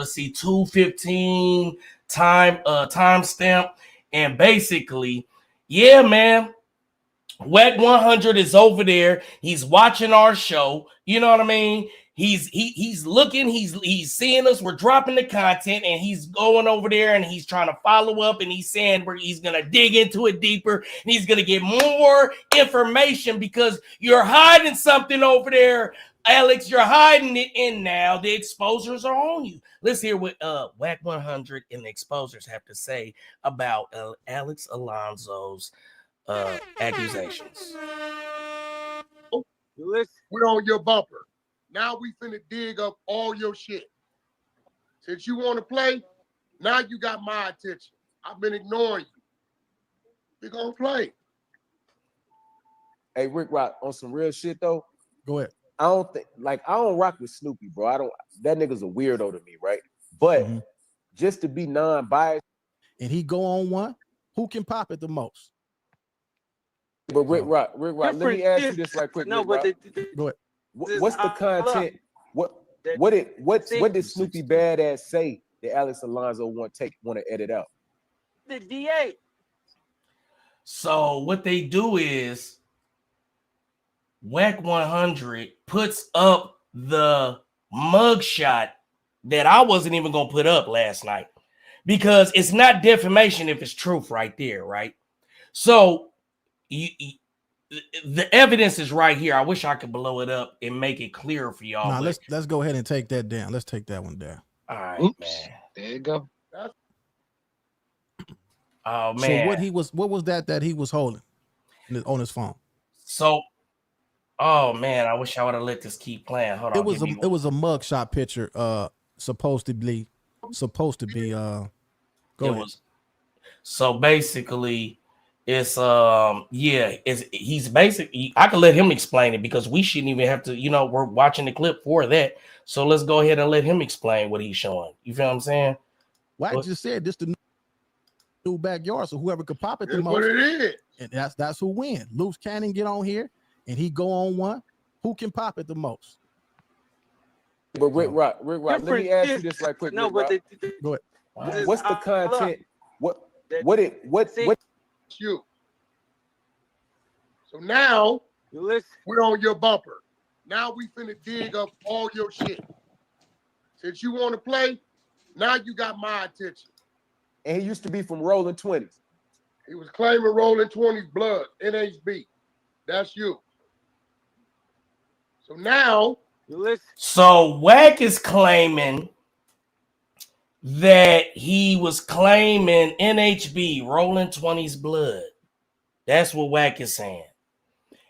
2:15 time stamp. And basically, yeah, man, Wack 100 is over there. He's watching our show. You know what I mean? He's looking, he's seeing us, we're dropping the content, and he's going over there and he's trying to follow up, and he's saying he's gonna dig into it deeper and he's gonna get more information because you're hiding something over there, Alex. You're hiding it in now. The exposers are on you. Let's hear what Wack 100 and the exposers have to say about Alex Alonzo's accusations. Listen, we're on your bumper. Now we finna dig up all your shit. Since you want to play, now you got my attention. I've been ignoring you. We gonna play. Hey, Rick Rock, on some real shit though. Go ahead. I don't rock with Snoopy, bro. That nigga's a weirdo to me, right? But just to be non-biased, and he go on one, who can pop it the most? But Rick Rock, let me ask you this right quick. No, Rick but Rock. Go ahead. What's the content? What did Snoopy Badass say that Alex Alonso want to edit out? The DA. So what they do is Wack 100 puts up the mugshot that I wasn't even gonna put up last night because it's not defamation if it's truth right there, right? So the evidence is right here. I wish I could blow it up and make it clearer for y'all. Nah, let's go ahead and take that down. Let's take that one down. All right, Oops. man. There you go. Oh man. So what was that he was holding on his phone? So, oh man, I wish I would have let this keep playing. Hold on. It was a mugshot picture. Supposed to be. Go ahead. So basically, it's he's basically. I can let him explain it because we shouldn't even have to. We're watching the clip for that. So let's go ahead and let him explain what he's showing. You feel what I'm saying? Wack just said this the new backyard, so whoever could pop it the That's most, what it is. and that's who win. Loose Cannon get on here and he go on one. Who can pop it the most? But Rick Rock, let me ask you this right quick. No, Rick but Rock. Go ahead. What's the content? What You. So now we're on your bumper. Now we finna dig up all your shit. Since you want to play, now you got my attention. And he used to be from Rolling 20s. He was claiming Rolling 20s blood, NHB. That's you. So now, So Wack is claiming that he was claiming NHB, Rolling 20s blood. That's what Wack is saying.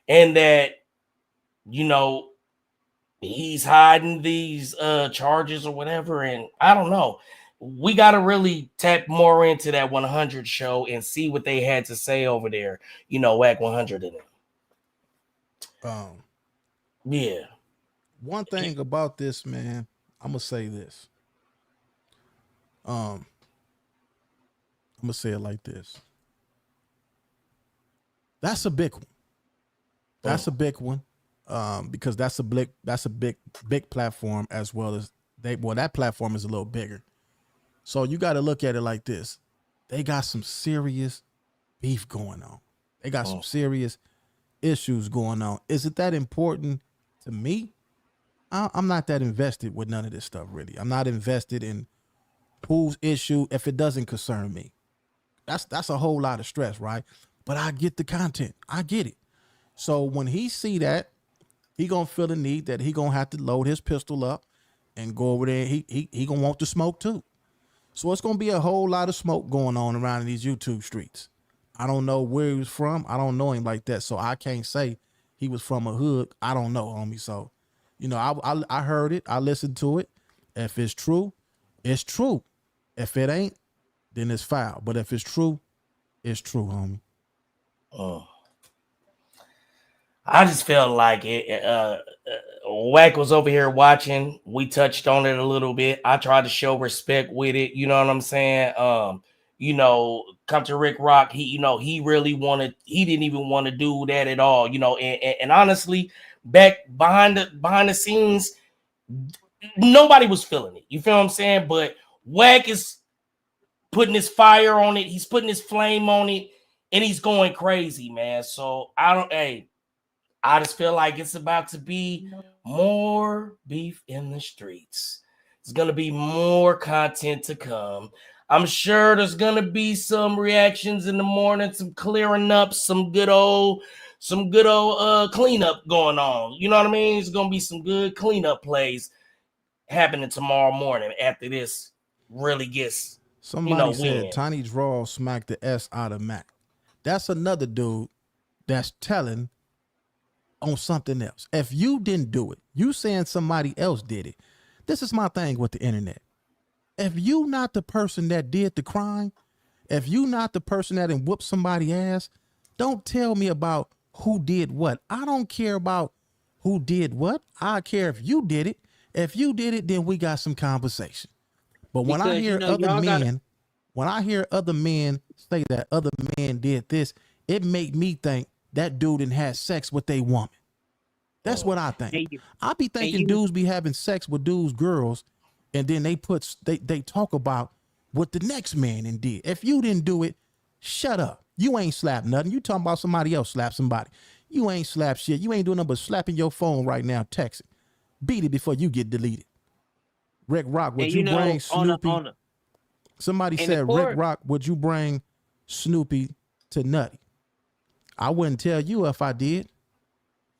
And that, he's hiding these charges or whatever. And I don't know. We got to really tap more into that 100 show and see what they had to say over there. Wack 100 in it. Yeah. One thing about this, man, I'm gonna say this. I'm gonna say it like this. That's a big one. That's a big one. Because that's a big platform as well as that platform is a little bigger. So you got to look at it like this. They got some serious beef going on. They got some serious issues going on. Is it that important to me? I'm not that invested with none of this stuff, really. I'm not invested in whose issue if it doesn't concern me. That's a whole lot of stress, right? But I get the content. I get it. So when he see that, he gonna feel the need that he gonna have to load his pistol up and go over there. He gonna want the smoke too. So it's gonna be a whole lot of smoke going on around in these YouTube streets. I don't know where he was from. I don't know him like that, so I can't say he was from a hood. I don't know, homie. So, I heard it. I listened to it. If it's true, it's true. If it ain't, then it's foul. But if it's true, homie. I just felt like it. Wack was over here watching. We touched on it a little bit. I tried to show respect with it. You know what I'm saying? Come to Rick Rock. He didn't even want to do that at all. And honestly, back behind the scenes, nobody was feeling it. You feel what I'm saying? But Wack is putting his fire on it. He's putting his flame on it, and he's going crazy, man. So I just feel like it's about to be more beef in the streets. There's going to be more content to come. I'm sure there's going to be some reactions in the morning, some clearing up, some good old cleanup going on. You know what I mean? There's going to be some good cleanup plays happening tomorrow morning after this really gets Somebody said Tiny Draw smacked the S out of Mac. That's another dude that's telling on something else. If you didn't do it, you saying somebody else did it. This is my thing with the internet. If you not the person that did the crime, If you not the person that done whoop somebody ass, don't tell me about who did what. I don't care about who did what. I care if you did it. If you did it, then we got some conversation. But when I hear when I hear other men say that other men did this, it make me think that dude done had sex with a woman. That's what I think. I be thinking dudes be having sex with dudes' girls, and then they talk about what the next man did. If you didn't do it, shut up. You ain't slapped nothing. You talking about somebody else slap somebody. You ain't slapped shit. You ain't doing nothing but slapping your phone right now, texting. Beat it before you get deleted. Rick Rock, would you bring Snoopy? Somebody said, Rick Rock, would you bring Snoopy to Nutty? I wouldn't tell you if I did.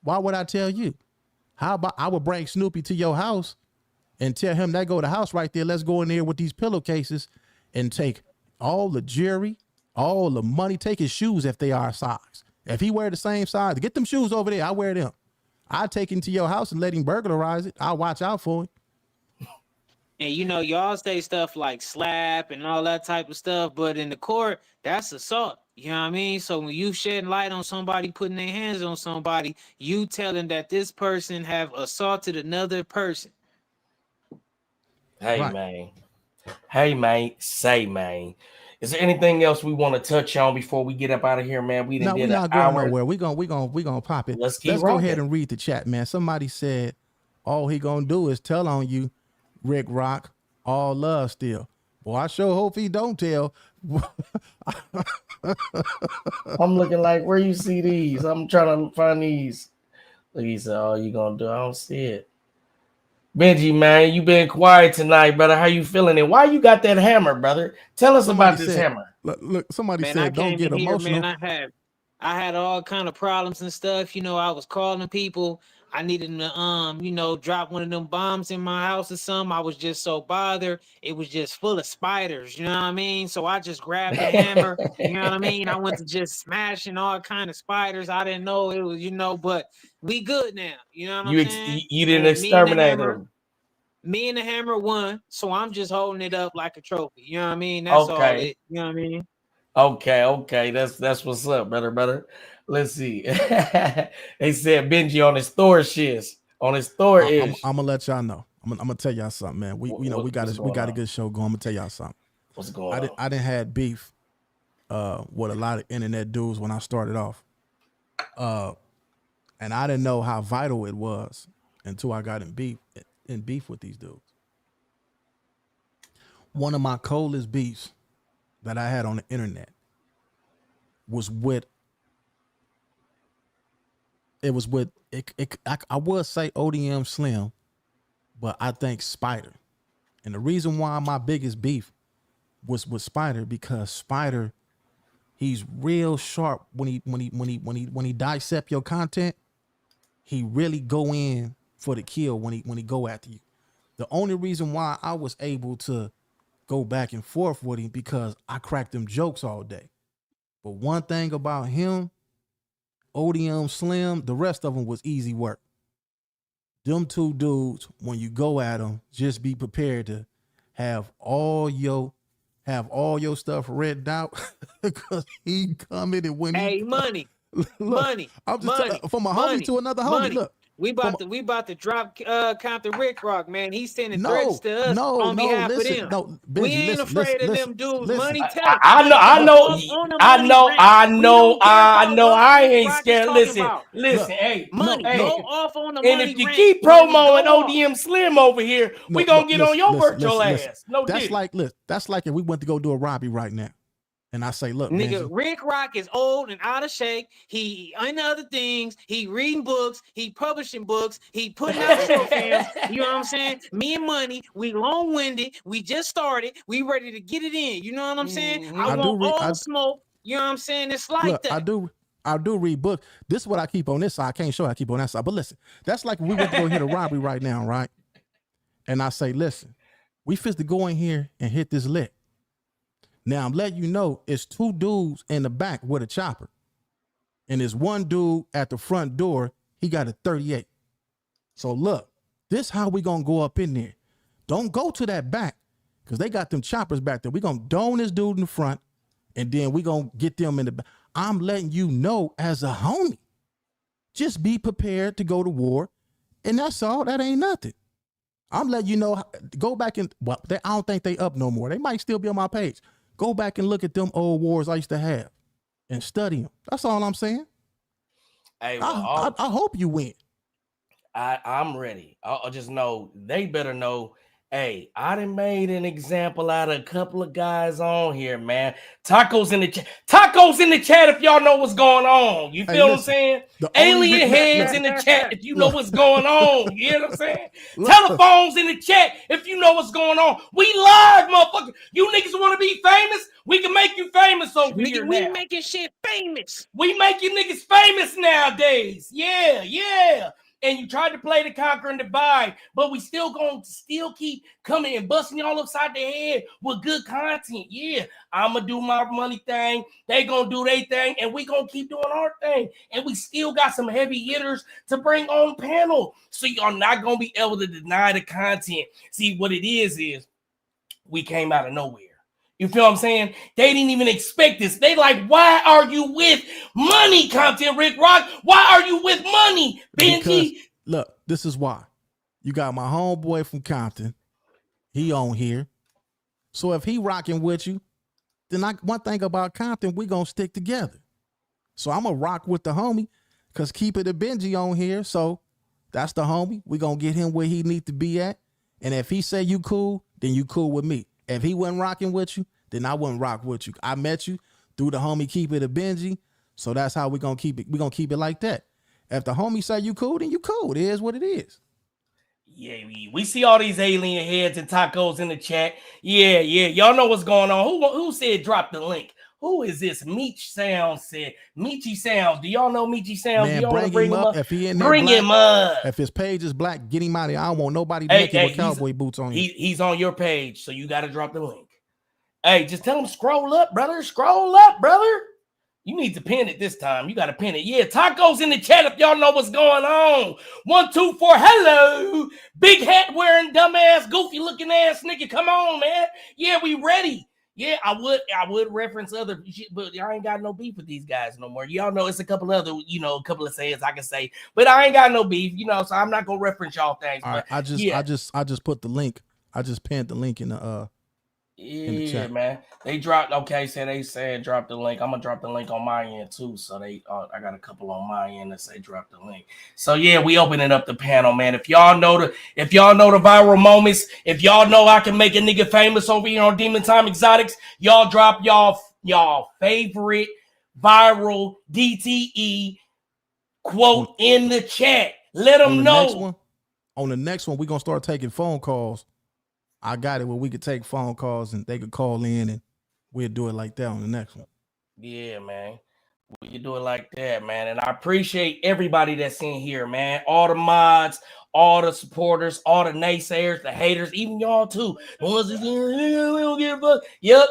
Why would I tell you? How about I would bring Snoopy to your house and tell him that go to the house right there. Let's go in there with these pillowcases and take all the jewelry, all the money, take his shoes if they are size. If he wear the same size, get them shoes over there. I wear them. I take him to your house and let him burglarize it. I'll watch out for him. And y'all say stuff like slap and all that type of stuff, but in the court, that's assault. You know what I mean? So when you shed light on somebody putting their hands on somebody, you telling that this person have assaulted another person. Hey, man. Hey, man. Say, man. Is there anything else we want to touch on before we get up out of here, man? We're not going nowhere. We're gonna pop it. Let's go ahead and read the chat, man. Somebody said all he gonna do is tell on you, Rick Rock. All love still. Boy, I sure hope he don't tell. I'm looking like, where you see these? I'm trying to find these. Look, he said, all you gonna do? I don't see it. Benji, man, you been quiet tonight, brother. How you feeling? And why you got that hammer, brother? Tell us about this hammer. Look, somebody said, don't get emotional. Man, I had all kind of problems and stuff. I was calling people. I needed to, drop one of them bombs in my house or something. I was just so bothered. It was just full of spiders. You know what I mean? So I just grabbed the hammer. You know what I mean? I went to just smashing all kind of spiders. I didn't know it was, but we good now. You know what I'm saying? You didn't exterminate them. Me and the hammer won, so I'm just holding it up like a trophy. You know what I mean? That's all it. You know what I mean? Okay. That's what's up, brother. Let's see. They said Benji on his Thor shiz. On his Thor ish. I'm gonna let y'all know. I'm gonna tell y'all something, man. We got a good show going. I'm gonna tell y'all something. What's going on? I didn't had beef with a lot of internet dudes when I started off. And I didn't know how vital it was until I got in beef with these dudes. One of my coldest beefs that I had on the internet was with I would say ODM Slim, but I think Spider. And the reason why my biggest beef was with Spider, because Spider, he's real sharp when he dissect your content. He really go in for the kill when he go after you. The only reason why I was able to go back and forth with him because I cracked them jokes all day. But one thing about him, ODM Slim, the rest of them was easy work. Them two dudes, when you go at them, just be prepared to have all your stuff read out because he coming and when money. I'm just from a homie to another homie. Look. We about to drop Compton Rick Rock, man. He's sending threats to us on behalf of them. No, Benji, we ain't afraid of them dudes. Money, tell I know. I ain't scared. Listen. Hey, money. Go off on the money. And if you keep promoting ODM Slim over here, we gonna get on your virtual ass. No, that's like if we went to go do a robbery right now. And I say, look, nigga, Rick Rock is old and out of shape. He and other things. He reading books. He publishing books. He putting out short films. You know what I'm saying? Me and Money, we long-winded. We just started. We ready to get it in. You know what I'm saying? I want all the smoke. You know what I'm saying? It's like that. I do read books. This is what I keep on this side. I can't show I keep on that side. But listen, that's like we went to go hit a robbery right now, right? And I say, listen, we fit to go in here and hit this lick. Now, I'm letting you know it's two dudes in the back with a chopper. And there's one dude at the front door. He got a 38. So look, this how we going to go up in there. Don't go to that back because they got them choppers back there. We going to dome this dude in the front and then we gonna get them in the. I'm letting you know as a homie. Just be prepared to go to war, and that's all. That ain't nothing. I'm letting you know. Go back and I don't think they up no more. They might still be on my page. Go back and look at them old wars I used to have, and study them. That's all I'm saying. Hey, well, I hope you win. I'm ready. I'll just know they better know. Hey, I done made an example out of a couple of guys on here, man. Tacos in the chat. Tacos in the chat if y'all know what's going on. You feel what I'm saying? Alien heads in the chat if you know what's going on. You hear what I'm saying? Telephones in the chat if you know what's going on. We live, motherfucker. You niggas want to be famous? We can make you famous over here We now. making shit famous. We make you niggas famous nowadays. Yeah. And you tried to play the conquer and divide, but we still gonna keep coming and busting y'all upside the head with good content. Yeah, I'm gonna do my money thing. They gonna do their thing, and we gonna keep doing our thing. And we still got some heavy hitters to bring on panel, so y'all not gonna be able to deny the content. See, what it is we came out of nowhere. You feel what I'm saying? They didn't even expect this. They like, why are you with money, Content Rick Rock? Why are you with money, Benji? Because, look, this is why. You got my homeboy from Compton. He on here. So if he rocking with you, then one thing about Compton, we gonna stick together. So I'm gonna rock with the homie, because Keep It a Benji on here. So that's the homie. We gonna get him where he need to be at. And if he say you cool, then you cool with me. If he wasn't rocking with you, then I wouldn't rock with you. I met you through the homie Keep It a Benji. So that's how we gonna keep it. We gonna keep it like that. If the homie say you cool, then you cool. It is what it is. Yeah, we see all these alien heads and tacos in the chat. Yeah. Y'all know what's going on. Who said drop the link? Who is this? Meech Sounds said. Meechy Sounds. Do y'all know Meechy Sounds? Man, do y'all bring him up. If he in there, bring him up. If his page is black, get him out of here. I don't want nobody naked with cowboy boots on. He's on your page, so you got to drop the link. Hey, just tell him scroll up, brother. Scroll up, brother. You need to pin it this time. You got to pin it. Yeah, tacos in the chat if y'all know what's going on. 1, 2, 4. Hello. Big hat wearing, dumbass, goofy looking ass nigga. Come on, man. Yeah, we ready. Yeah, I would reference other shit, but I ain't got no beef with these guys no more. Y'all know it's a couple other, a couple of sayings I can say, but I ain't got no beef, so I'm not gonna reference y'all things. All right, I just put the link. I just pinned the link in the the chat. Man. They dropped. Okay, so they said drop the link. I'm gonna drop the link on my end too. So I got a couple on my end that say drop the link. So yeah, we opening up the panel, man. If y'all know the viral moments, if y'all know I can make a nigga famous over here on Demon Time Exotics, y'all drop y'all favorite viral DTE quote in the chat. Let them know. On the next one, we're gonna start taking phone calls. I got it where we could take phone calls and they could call in, and we'll do it like that on the next one. Yeah, man. We can do it like that, man. And I appreciate everybody that's in here, man. All the mods, all the supporters, all the naysayers, the haters, even y'all too. The ones that's in here, we don't give a fuck. Yep.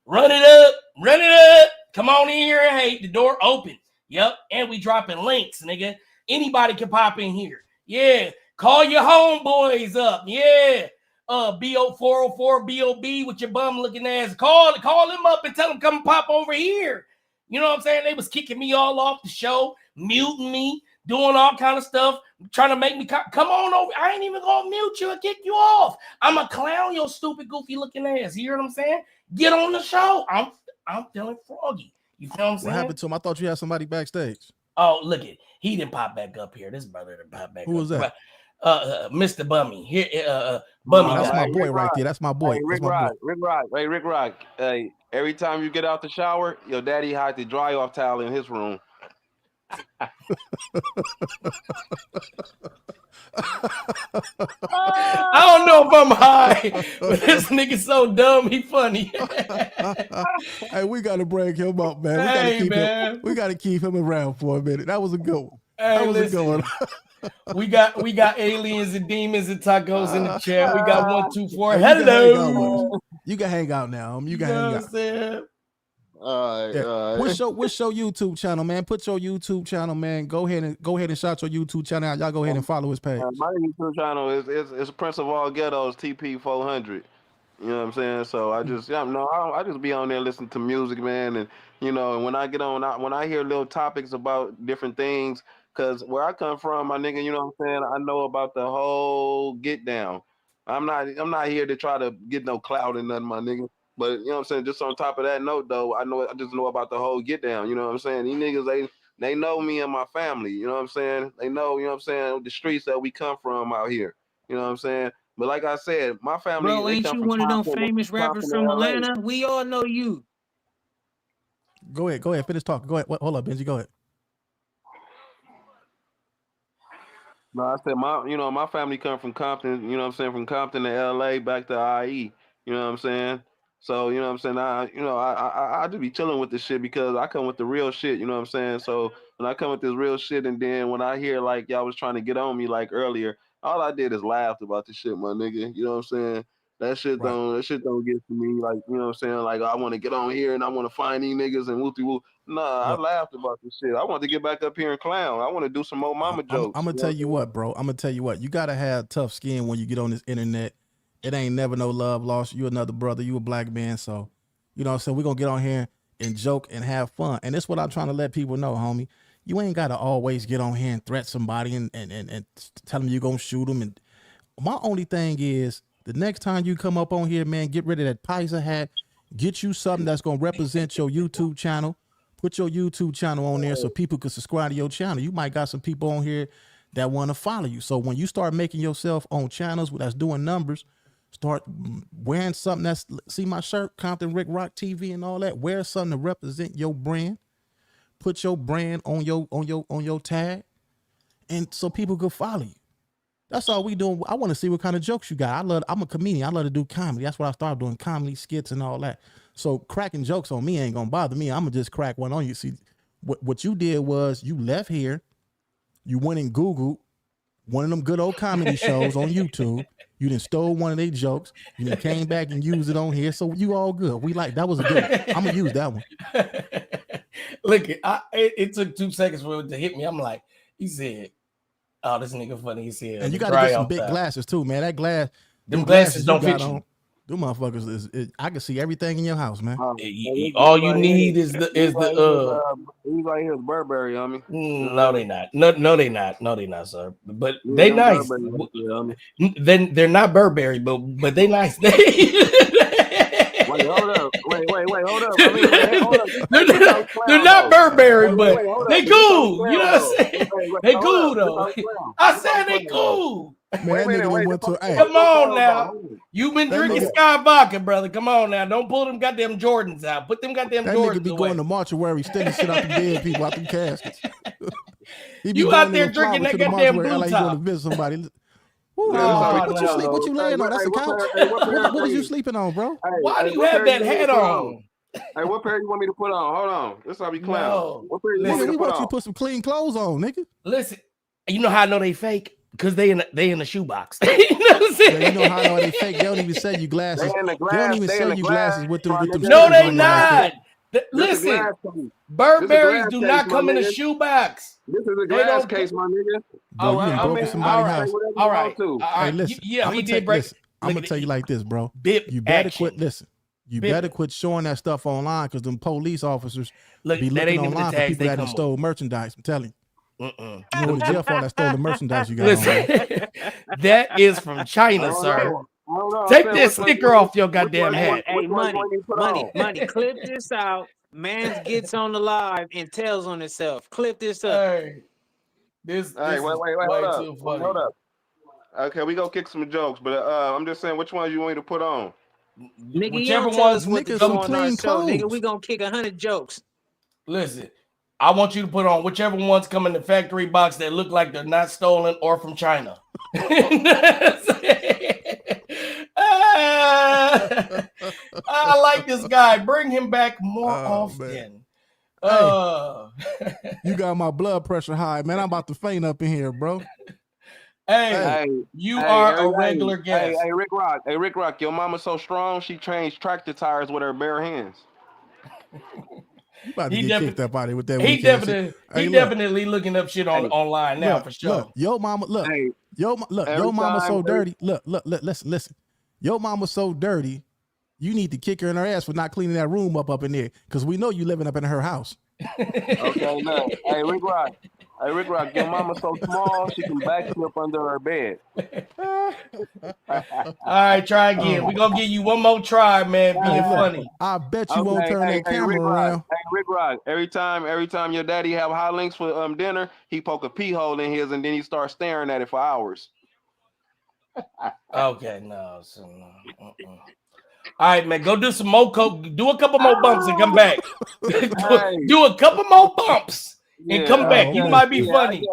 Run it up. Come on in here and hate. The door open. Yep. And we dropping links, nigga. Anybody can pop in here. Yeah. Call your homeboys up. Yeah. BO404 BOB with your bum looking ass. Call him up and tell him come pop over here. You know what I'm saying? They was kicking me all off the show, muting me, doing all kind of stuff, trying to make me come on over. I ain't even gonna mute you and kick you off. I'm a clown your stupid goofy looking ass. You hear what I'm saying? Get on the show. I'm feeling froggy. You feel what I'm saying? What happened to him? I thought you had somebody backstage. Oh, look it. He didn't pop back up here. This brother didn't pop back up. Who was that? Mr. Bummy. Here, Bummy. That's my boy right there. That's my boy. Hey, Rick Rock. Hey, every time you get out the shower, your daddy hides the dry off towel in his room. I don't know if I'm high, but this nigga so dumb, he funny. Hey, we gotta bring him up, man. We gotta keep him around for a minute. That was a good one. Hey, listen, we got aliens and demons and tacos in the chat. We got 1, 2, 4. Hello. You can hang out now. You can hang out. All right. What's your YouTube channel, man? Put your YouTube channel, man. Go ahead and shout your YouTube channel out. Y'all go ahead and follow his page. My YouTube channel is Prince of All Ghettos TP400. You know what I'm saying? So I just, yeah, no, I just be on there listening to music, man, and and when I get on, when I hear little topics about different things, cause where I come from, my nigga, you know what I'm saying? I know about the whole get down. I'm not here to try to get no clout and nothing, my nigga. But you know what I'm saying? Just on top of that note, though, I just know about the whole get down. You know what I'm saying? These niggas, they know me and my family. You know what I'm saying? They know, you know what I'm saying, the streets that we come from out here. You know what I'm saying? But like I said, my family, Bro, they ain't come you from one of them Compton, famous rappers from LA. Atlanta? We all know you. Go ahead. Finish talking. Go ahead. Hold up, Benji. Go ahead. No, I said my family come from Compton, you know what I'm saying, from Compton to LA back to IE, you know what I'm saying? So, you know what I'm saying, I just be chilling with this shit because I come with the real shit, you know what I'm saying? So when I come with this real shit and then when I hear like y'all was trying to get on me like earlier, all I did is laughed about the shit, my nigga. You know what I'm saying? That shit don't get to me, like, you know what I'm saying? Like I want to get on here and I want to find these niggas and whoopty whoop. Nah, I laughed about this shit. I want to get back up here and clown. I want to do some more mama jokes. I'm gonna tell you what, bro. I'm gonna tell you what. You gotta have tough skin when you get on this internet. It ain't never no love lost. You another brother. You a black man. So, you know what I'm saying? We're gonna get on here and joke and have fun. And that's what I'm trying to let people know, homie. You ain't gotta always get on here and threat somebody and tell them you're gonna shoot them. And my only thing is the next time you come up on here, man, get rid of that Pisa hat. Get you something that's gonna represent your YouTube channel. Put your YouTube channel on there so people can subscribe to your channel. You might got some people on here that want to follow you. So when you start making yourself on channels that's doing numbers, start wearing something that's, see my shirt, Compton Rick Rock TV and all that. Wear something to represent your brand. Put your brand on your tag, and so people could follow you. That's all we doing. I want to see what kind of jokes you got. I'm a comedian. I love to do comedy. That's what I started doing, comedy skits and all that. So cracking jokes on me ain't gonna bother me. I'm gonna just crack one on you. See, what you did was you left here, you went and Googled one of them good old comedy shows on YouTube. You done stole one of their jokes. You done came back and used it on here. So you all good. We like that was a good one. I'm gonna use that one. Look, it took 2 seconds for it to hit me. I'm like, he said, "Oh, this nigga funny." He said, and you got to get some big glasses too, man. That glass, them glasses don't fit you. Them motherfuckers I can see everything in your house, man. All you need is the these right here is Burberry on me. No, they not. No, they not. No, they not, sir. But they nice. Then they're not Burberry, but they nice. Wait, hold up. Hold up. Hold up. They're not Burberry, but they cool. You know what I'm saying? They cool though. I said they cool. Man, come on now. You've been drinking Sky vodka, brother. Come on now. Don't pull them goddamn Jordans out. Put them goddamn Jordans away. That nigga be going to mortuary, stealing shit out the dead people out the caskets. You out there drinking that goddamn blue like top. You going to visit somebody. What you laying on? That's a couch. What is you sleeping on, bro? Why do you have that hat on? Hey, what pair you want me to put on? Hold on. This how we clown. No. What pair you want me to put on? You put some clean clothes on, nigga. Listen, you know how I know they fake? Because they in the shoebox. You know what I'm saying? Yeah, you know how I know they fake? They don't even sell you glasses. They don't even sell you glasses with them. No, they not. Listen, Burberry's do not come in a shoebox. This is a glass case, my nigga. Bro, you done broke somebody's house. All right. Hey, listen. Yeah, he did break. I'm gonna tell you like this, bro. You better quit. Listen. You better quit showing that stuff online because them police officers be looking online for people that stole merchandise. I'm telling you. You go to jail for all that stolen merchandise you got. Listen, that is from China, sir. Take that sticker off your goddamn hat. Hey, money. Clip this out. Man gets on the live and tells on himself. Clip this up. Hey, this wait, hold up. Okay, we go kick some jokes, but I'm just saying, which ones you want me to put on? Nigga, whichever ones with some clean clothes. Nigga, we gonna kick 100 jokes. Listen, I want you to put on whichever ones come in the factory box that look like they're not stolen or from China. I like this guy. Bring him back more often. You got my blood pressure high, man. I'm about to faint up in here, bro. Hey, you are a regular guest. Hey, Rick Rock, your mama's so strong, she changed tractor tires with her bare hands. You about to get kicked up out of with that. He definitely looking up shit online now for sure. Your mama, your mama so dirty. Look, listen. Your mama's so dirty, you need to kick her in her ass for not cleaning that room up in there, because we know you living up in her house. Okay, look. Hey, Rick Rock. Hey, Rick Rock, your mama's so small she can backflip under her bed. All right, try again. We're gonna give you one more try, man. Being funny. I bet you won't turn that camera Rick around. Rock, hey, Rick Rock, every time your daddy have hot links for dinner, he poke a pee hole in his and then he start staring at it for hours. Okay, no. So no. All right, man. Go do some more coke. Do a couple more bumps and come back. do a couple more bumps. And come back. You might be funny.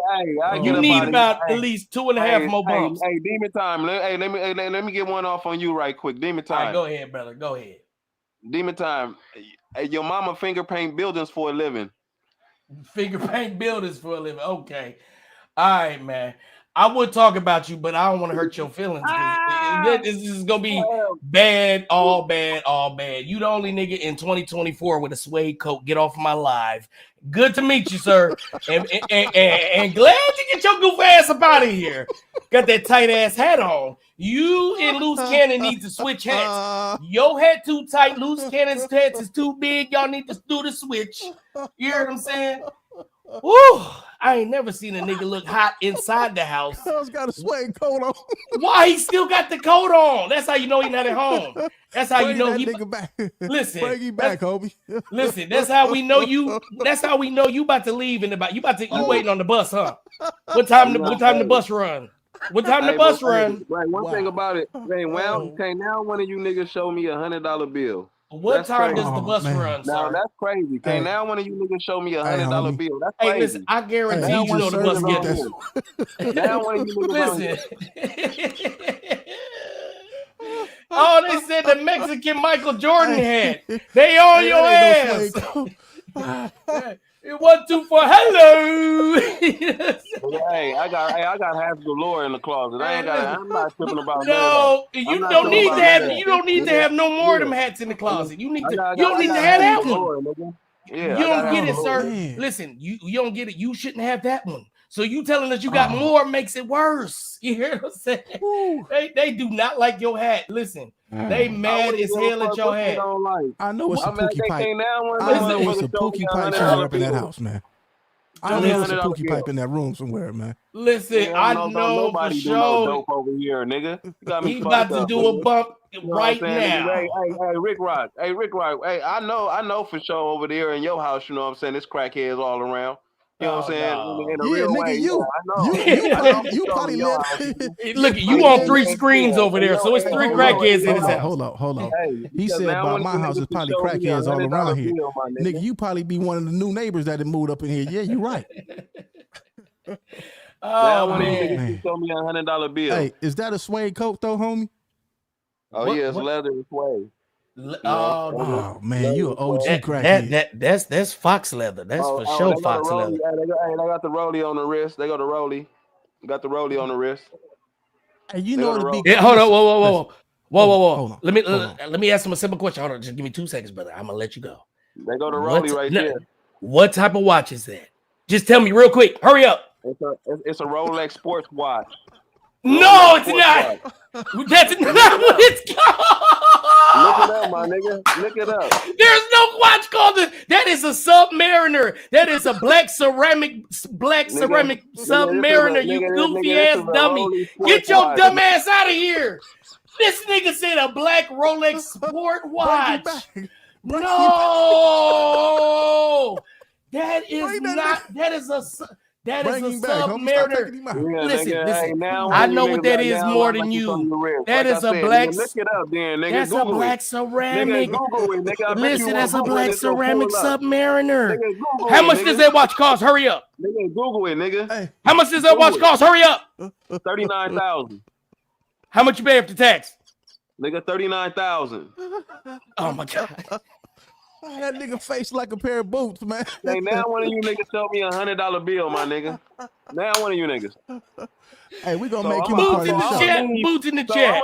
You need about at least 2.5 more bumps. Hey, Demon Time. Let me get one off on you right quick. Demon Time. All right, go ahead, brother. Go ahead. Demon Time. Hey, your mama finger paint buildings for a living. Finger paint buildings for a living. Okay. All right, man. I would talk about you, but I don't want to hurt your feelings. This is gonna be bad, all bad, all bad. You the only nigga in 2024 with a suede coat. Get off my live. Good to meet you, sir. And glad to get your goof ass up out of here. Got that tight ass hat on. You and Loose Cannon need to switch hats. Your hat too tight. Loose Cannon's hats is too big. Y'all need to do the switch. You hear what I'm saying? Woo! I ain't never seen a nigga look hot inside the house. He's got a suede coat on. Why he still got the coat on? That's how you know he's not at home. That's how you know that he nigga back. Listen, bring him back, homie. Listen, that's how we know you. That's how we know you about to leave in about. You waiting on the bus, huh? What time the bus run? What time the bus run? Right. One thing about it, okay, now one of you niggas show me $100 bill. What time does the bus run, now, sir? That's crazy. Okay, now one of you niggas show me $100 bill. That's crazy. Hey, listen, I guarantee you know the bus gets this. Now one of you niggas listen. Oh, they said the Mexican Michael Jordan hat. They on your ass. It 1, 2, 4. Hello. Hey, I got half galore in the closet. I'm not tripping about no. You don't need to have. You don't need to have no more of them hats in the closet. You need to. You don't need to have that one. Yeah, you don't get it, sir. Listen, you don't get it. You shouldn't have that one. So you telling us you got more makes it worse. You hear what I'm saying? They do not like your hat. Listen, they mad as hell at your hat. I know it's a Pookie pipe. I know it's a Pookie pipe somewhere up in that house, man. I know it's a Pookie pipe in that room somewhere, man. Listen, I know for sure. Over here, nigga. He about to do a bump right now. Hey, Rick Rock. Hey, I know for sure over there in your house, you know what I'm saying? There's crackheads all around. You know what I'm saying? In a real nigga, way. you probably live. Look, you on 3 screens over there, so it's 3 crackheads in his house. Hold on. He said about my house is probably crackheads all around here. Nigga, you probably be one of the new neighbors that have moved up in here. Yeah, you right. Oh, man. Show me $100 bill. Hey, is that a suede coat though, homie? Oh, yeah, it's leather and suede. Oh man, you an OG crackhead. That's fox leather. That's for sure fox leather. They got the rollie on the wrist. They got the rollie. Got the rollie on the wrist. Hey, you know the big. Yeah, hold on, whoa. Let me ask him a simple question. Hold on, just give me 2 seconds, brother. I'm gonna let you go. They go to rollie right there. What type of watch is that? Just tell me real quick. Hurry up. It's a Rolex sports watch. No, it's not. That's not what it's called. Look it up, my nigga. Look it up. There's no watch called that is a Submariner. That is a black ceramic Submariner. You goofy ass dummy. Get your dumb ass out of here. This nigga said a black Rolex sport watch. No, that is not. That is a Submariner. Listen. I know what that is more than you. That is a black. Look it up, then, nigga. That's a black ceramic. Listen, that's a black ceramic Submariner. How much does that watch cost? Hurry up. Nigga, Google it, nigga. How much does that watch cost? Hurry up. $39,000. How much you pay after tax? Nigga, $39,000. Oh my god. That nigga face like a pair of boots, man. Hey, now one of you niggas show me $100 bill, my nigga. Now one of you niggas. Hey, we gonna make you boots in the chat. Boots in the chat.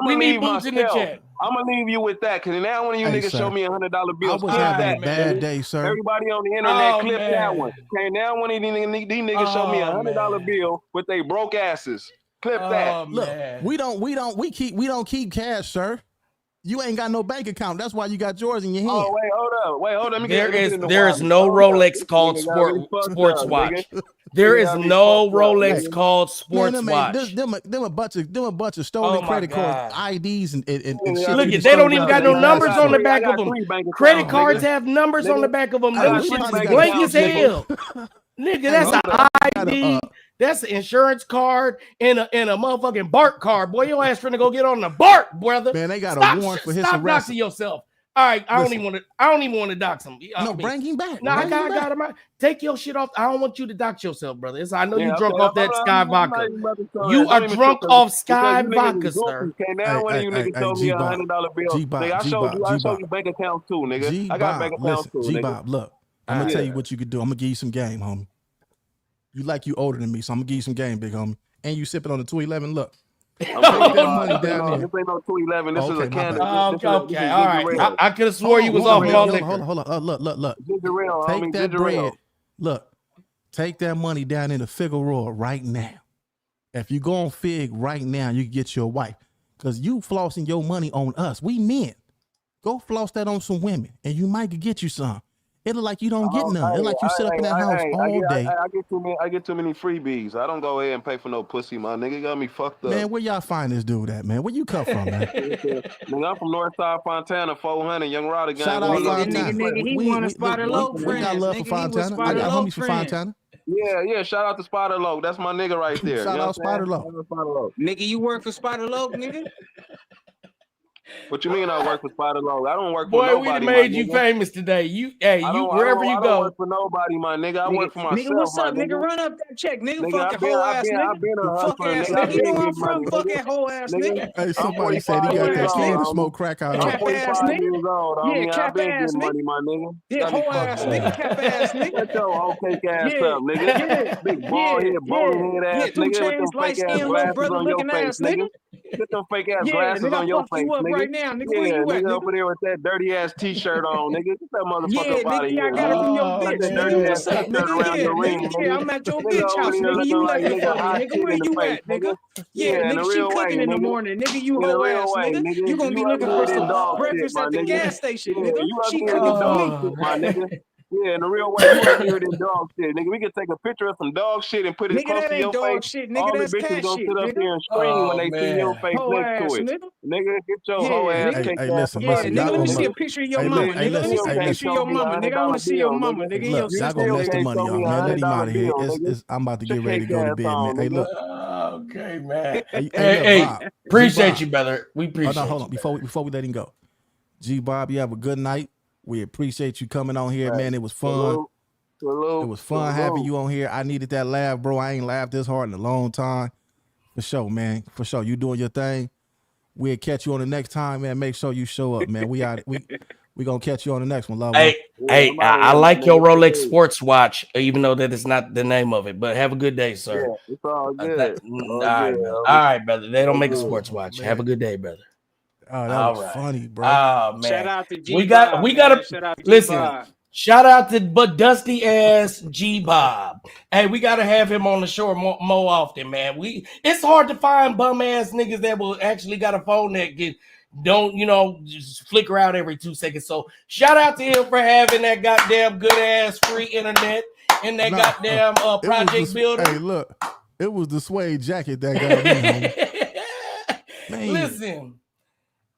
We need boots in the chat. I'm gonna leave you with that, cause now one of you niggas show me $100 bills. I was having a bad day, sir. Everybody on the internet clip that one. Okay, now one of these niggas show me $100 bill with they broke asses. Clip that. Look, man. we don't keep cash, sir. You ain't got no bank account. That's why you got yours in your hand. Oh, wait, hold up. Let me There get is in the there is wild. no Hold up. Rolex This called nigga got me fucked Sports up, Watch. nigga. There You is got me no fucked up, Rolex nigga. called Man, Sports them Watch. them a bunch of stolen Oh my credit God. cards, IDs, and shit. Look, you Look, can they don't steal even out got of no the numbers United on the States. back of them. Credit cards nigga. have numbers on the back of them. Hey, Them we shit's probably is got blank a- as hell. Nigga, that's we an got ID. That's an insurance card and a motherfucking BART card. Boy, your ass finna go get on the BART, brother. Man, they got Stop, a warrant for his stop arrest. doxing yourself. All right, I Listen. don't even want to dox him. No, bring him back. No, I Bring him back. got him. Take your shit off. I don't want you to dox yourself, brother. I know you Yeah, drunk okay, off that I'm Sky not Vodka. even about to tell You that. are Don't even drunk trip, off because Sky you niggas Vodka, is sir. goofy. Okay, now one of you niggas showed me G-Bob. $100 bill. G-Bob, Nigga, I showed you bank accounts too, nigga. I got bank accounts too, nigga. G-Bob, look. I'm gonna Yeah. tell you what you could do. I'm gonna give you some game, homie. You like you older than me, so I'm gonna give you some game, big homie. And you sipping on the 211. Look, Take that money down there. This ain't no 211. This Okay, is a my can. bad. Okay, all right. ginger ale. I could have swore you was Hold off on, malt hold liquor. on, hold on. Look. Ginger ale, Take homie, that ginger bread. ale. Look, take that money down into Figueroa right now. If you go on Fig right now, you can get your wife. Because you flossing your money on us. We men. Go floss that on some women, and you might get you some. It look like you don't get none. It look like you sit up in that house all day. I get too many freebies. I don't go ahead and pay for no pussy, my nigga. Got me fucked up. Man, where y'all find this dude at, man? Where you come from, man? Nigga, I'm from Northside Fontana, 400, Young Rada gang. Shout out Nigga, Fontana. he wanna Spider Loc We got friends. love for Nigga, he was Fontana. I Spider got Loc homies for friends. Fontana. Yeah. Shout out to Spider Loc. That's my nigga right there. Shout You know out what I'm saying? Spider Loc. Shout out Spider Loc. Nigga, you work for Spider Loc, nigga? What you mean I work for Spider Loc? I don't work for Boy, nobody. we done my made you nigga. famous today. Wherever you I don't go. work for nobody, my nigga. I work for myself, Nigga, what's up, my nigga? Run up that check, nigga. Nigga, Fucking hoe ass nigga. I've been a Fuck hustler, ass nigga. nigga. You know I've I'm been from getting fucking money, hoe ass nigga. nigga. Hey, somebody said he got that skin to smoke crack out I'm of. Cap 45 ass nigga. years old, Yeah, homie. I've cap been ass getting nigga. money, my nigga. Yeah, Got me hoe fucked ass up. nigga. Cap ass nigga. Shut your whole fake ass Yeah, up, nigga. yeah, Big bald head, bowling head ass 2 nigga with them Chainz, light fake ass skinned little glasses brother on your looking face, ass nigga. nigga. Get them fake ass Yeah, glasses nigga, on I your fucked face, you up nigga. right now, nigga. Where you at, nigga nigga? over there with that dirty ass t-shirt on, nigga. Get that motherfucker Yeah, up out of nigga, here, I got it from your Oh, Got bitch, that man. dirty nigga. ass What's up, t-shirt nigga? around Yeah, your ring, nigga. nigga. Yeah, I'm at your Nigga bitch over house, there nigga. looking You like looking nigga for me, hot nigga? shit Where in the you face, at, nigga? Yeah, Yeah, in a nigga, she real way, cooking in the nigga. morning, nigga. You In a hoe real ass, way, nigga. nigga. You gonna be You looking for ugly than some dog shit, breakfast my at the nigga. gas station, Yeah, nigga. you She uglier cooking than for me. dog shit, my nigga. Yeah, in the real way, you uglier than dog shit, nigga. We can take a picture of some dog shit and put it Nigga, close that to ain't your face. dog shit, nigga. All the That's bitches cat gonna shit, sit up nigga. here and scream when Oh, they see your man. face Hoe next ass, to it. nigga. Nigga, get your Yeah, hoe ass nigga. cake Hey, ass listen, up Yeah, out of y'all nigga, here, let me gonna see nigga. a picture of your Hey, mama, look, hey, nigga. Let me listen, see hey, a picture listen. of your mama, nigga. I want to see your mama, Hey, nigga. look, You y'all still gonna mess the can't money show off, me man. Let him out of here. $100 bill, nigga. I'm about to Your get ready to cake go to ass bed, man. on, Hey, nigga. look. Okay, man. Hey, Hey, look, Bob. appreciate G-Bob. you, brother. We appreciate Hold on. you. Before we let him go, G-Bob, you have a good night. We appreciate you coming on here, Right. man. It was fun. Salute. It was fun having you on here. I needed that laugh, bro. I ain't laughed this hard in a long time. For sure, man. For sure. You doing your thing. We'll catch you on the next time, man. Make sure you show up, man. We gonna catch you on the next one, love. Hey, I'm outta I here, like my your nigga. Rolex sports watch, even though that is not the name of it. But have a good day, sir. Yeah, it's all All good. right, All brother. good, All homie. right, brother. They don't make a good. sports watch. man. Have a good day, brother. Oh, that All was right. funny, bro. Oh man, Shout out to G we got man. to Shout out to listen. G-Bob. Shout out to but dusty ass G-Bob. Hey, we gotta have him on the show more often, man. It's hard to find bum ass niggas that will actually got a phone that don't just flicker out every 2 seconds. So shout out to him for having that goddamn good ass free internet and that goddamn project builder. Hey, look, it was the suede jacket that got me, homie. Man. Listen.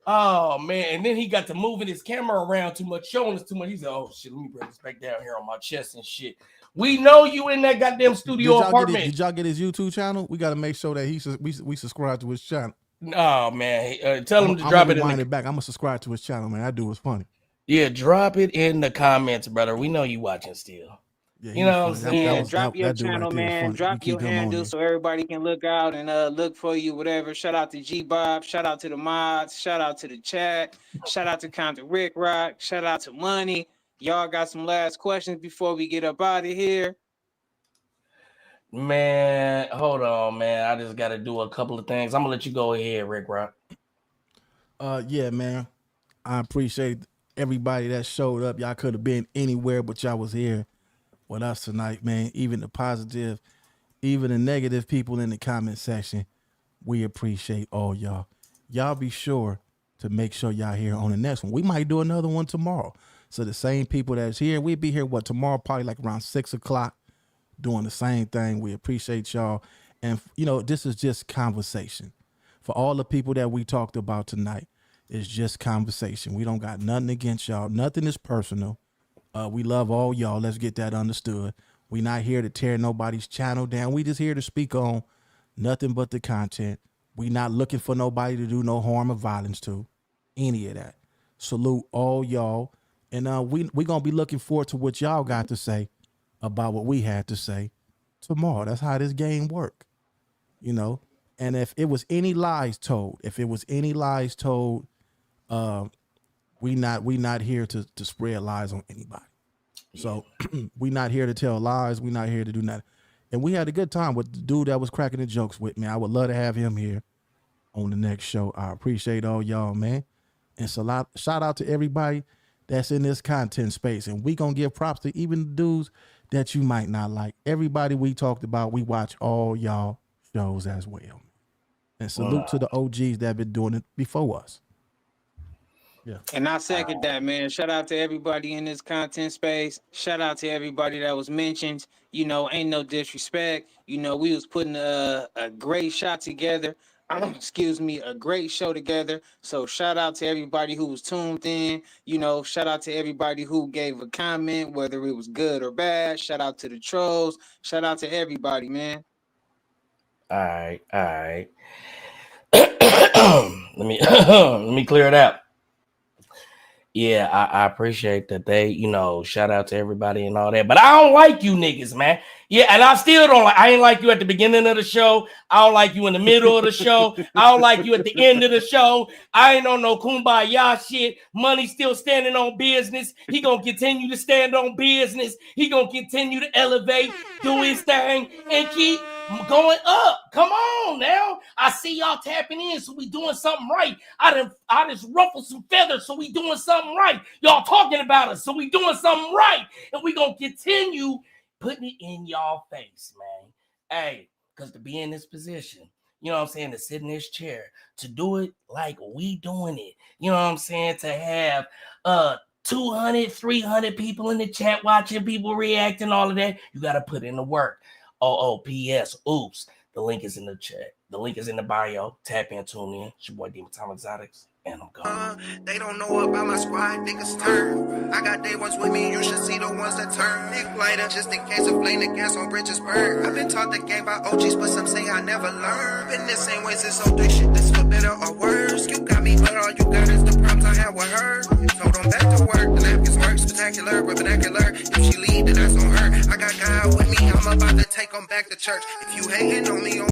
Oh man, and then he got to moving his camera around too much, showing us too much. He said, "Oh shit, let me bring this back down here on my chest and shit." We know you in that goddamn studio apartment. Did y'all get his YouTube channel? We got to make sure that we subscribe to his channel. Oh man, tell him to I'm drop gonna it in wind the it back. I'm gonna subscribe to his channel, man. That dude was funny. Yeah, drop it in the comments, brother. We know you watching still. Yeah, You know what I'm saying? Yeah, drop your that dude channel, right there was man. funny. Drop We keep your him on handle there. so everybody can look out and look for you, whatever. Shout out to G-Bob. Shout out to the mods. Shout out to the chat. Shout out to Compton Rick Rock. Shout out to Money. Y'all got some last questions before we get up out of here? Man, hold on, man. I just got to do a couple of things. I'm gonna let you go ahead, Rick Rock. Yeah, man. I appreciate everybody that showed up. Y'all could have been anywhere, but y'all was here with us tonight, man. Even the positive, even the negative people in the comment section. We appreciate all y'all. Y'all be sure to make sure y'all here on the next one. We might do another one tomorrow. So the same people that's here, we'll be here, tomorrow, probably like around 6 o'clock, doing the same thing. We appreciate y'all. And, this is just conversation. For all the people that we talked about tonight, it's just conversation. We don't got nothing against y'all. Nothing is personal. We love all y'all. Let's get that understood. We not here to tear nobody's channel down. We just here to speak on nothing but the content. We not looking for nobody to do no harm or violence to. Any of that. Salute all y'all. And we going to be looking forward to what y'all got to say about what we had to say tomorrow. That's how this game work. And if it was any lies told, we not here to spread lies on anybody. So we not here to tell lies. We not here to do nothing. And we had a good time with the dude that was cracking the jokes with me. I would love to have him here on the next show. I appreciate all y'all, man. And so shout out to everybody that's in this content space. And we gonna give props to even the dudes that you might not like. Everybody we talked about, we watch all y'all shows as well. And salute to the OGs that been doing it before us. Yeah. And I second that, man. Shout out to everybody in this content space. Shout out to everybody that was mentioned. Ain't no disrespect. We was putting a great shot together. A great show together. So shout out to everybody who was tuned in. Shout out to everybody who gave a comment, whether it was good or bad. Shout out to the trolls. Shout out to everybody, man. All right. let me clear it out. Yeah, I appreciate that they, shout out to everybody and all that. But I don't like you niggas, man. Yeah, and I still don't like. I ain't like you at the beginning of the show. I don't like you in the middle of the show. I don't like you at the end of the show. I ain't on no kumbaya shit. Money still standing on business. He gonna continue to stand on business. He gonna continue to elevate, do his thing, and keep going up. Come on now. I see y'all tapping in, so we doing something right. I just ruffled some feathers, so we doing something right. Y'all talking about us, so we doing something right. And we gonna continue putting it in y'all face, man. Hey, because to be in this position, to sit in this chair, to do it like we doing it, to have 200, 300 people in the chat watching, people reacting, all of that, you got to put in the work. OOPS, oops. The link is in the chat. The link is in the bio. Tap in, tune in. It's your boy Demon Time Exotics, and I'm gone. They don't know about my squad, niggas turn. I got day ones with me, you should see the ones that turn. Nick lighter, just in case of blame the gas on Bridgesburg. I've been taught the game by OGs, but some say I never learned. Been the same way since 03, shit that's for better or worse. You got me, but all you got is the problems I had with her. Told them back to work, the napkins work, spectacular, with vernacular. If she leave, then that's on her. I got God with me, I'm about to take them back to church. If you hating on me,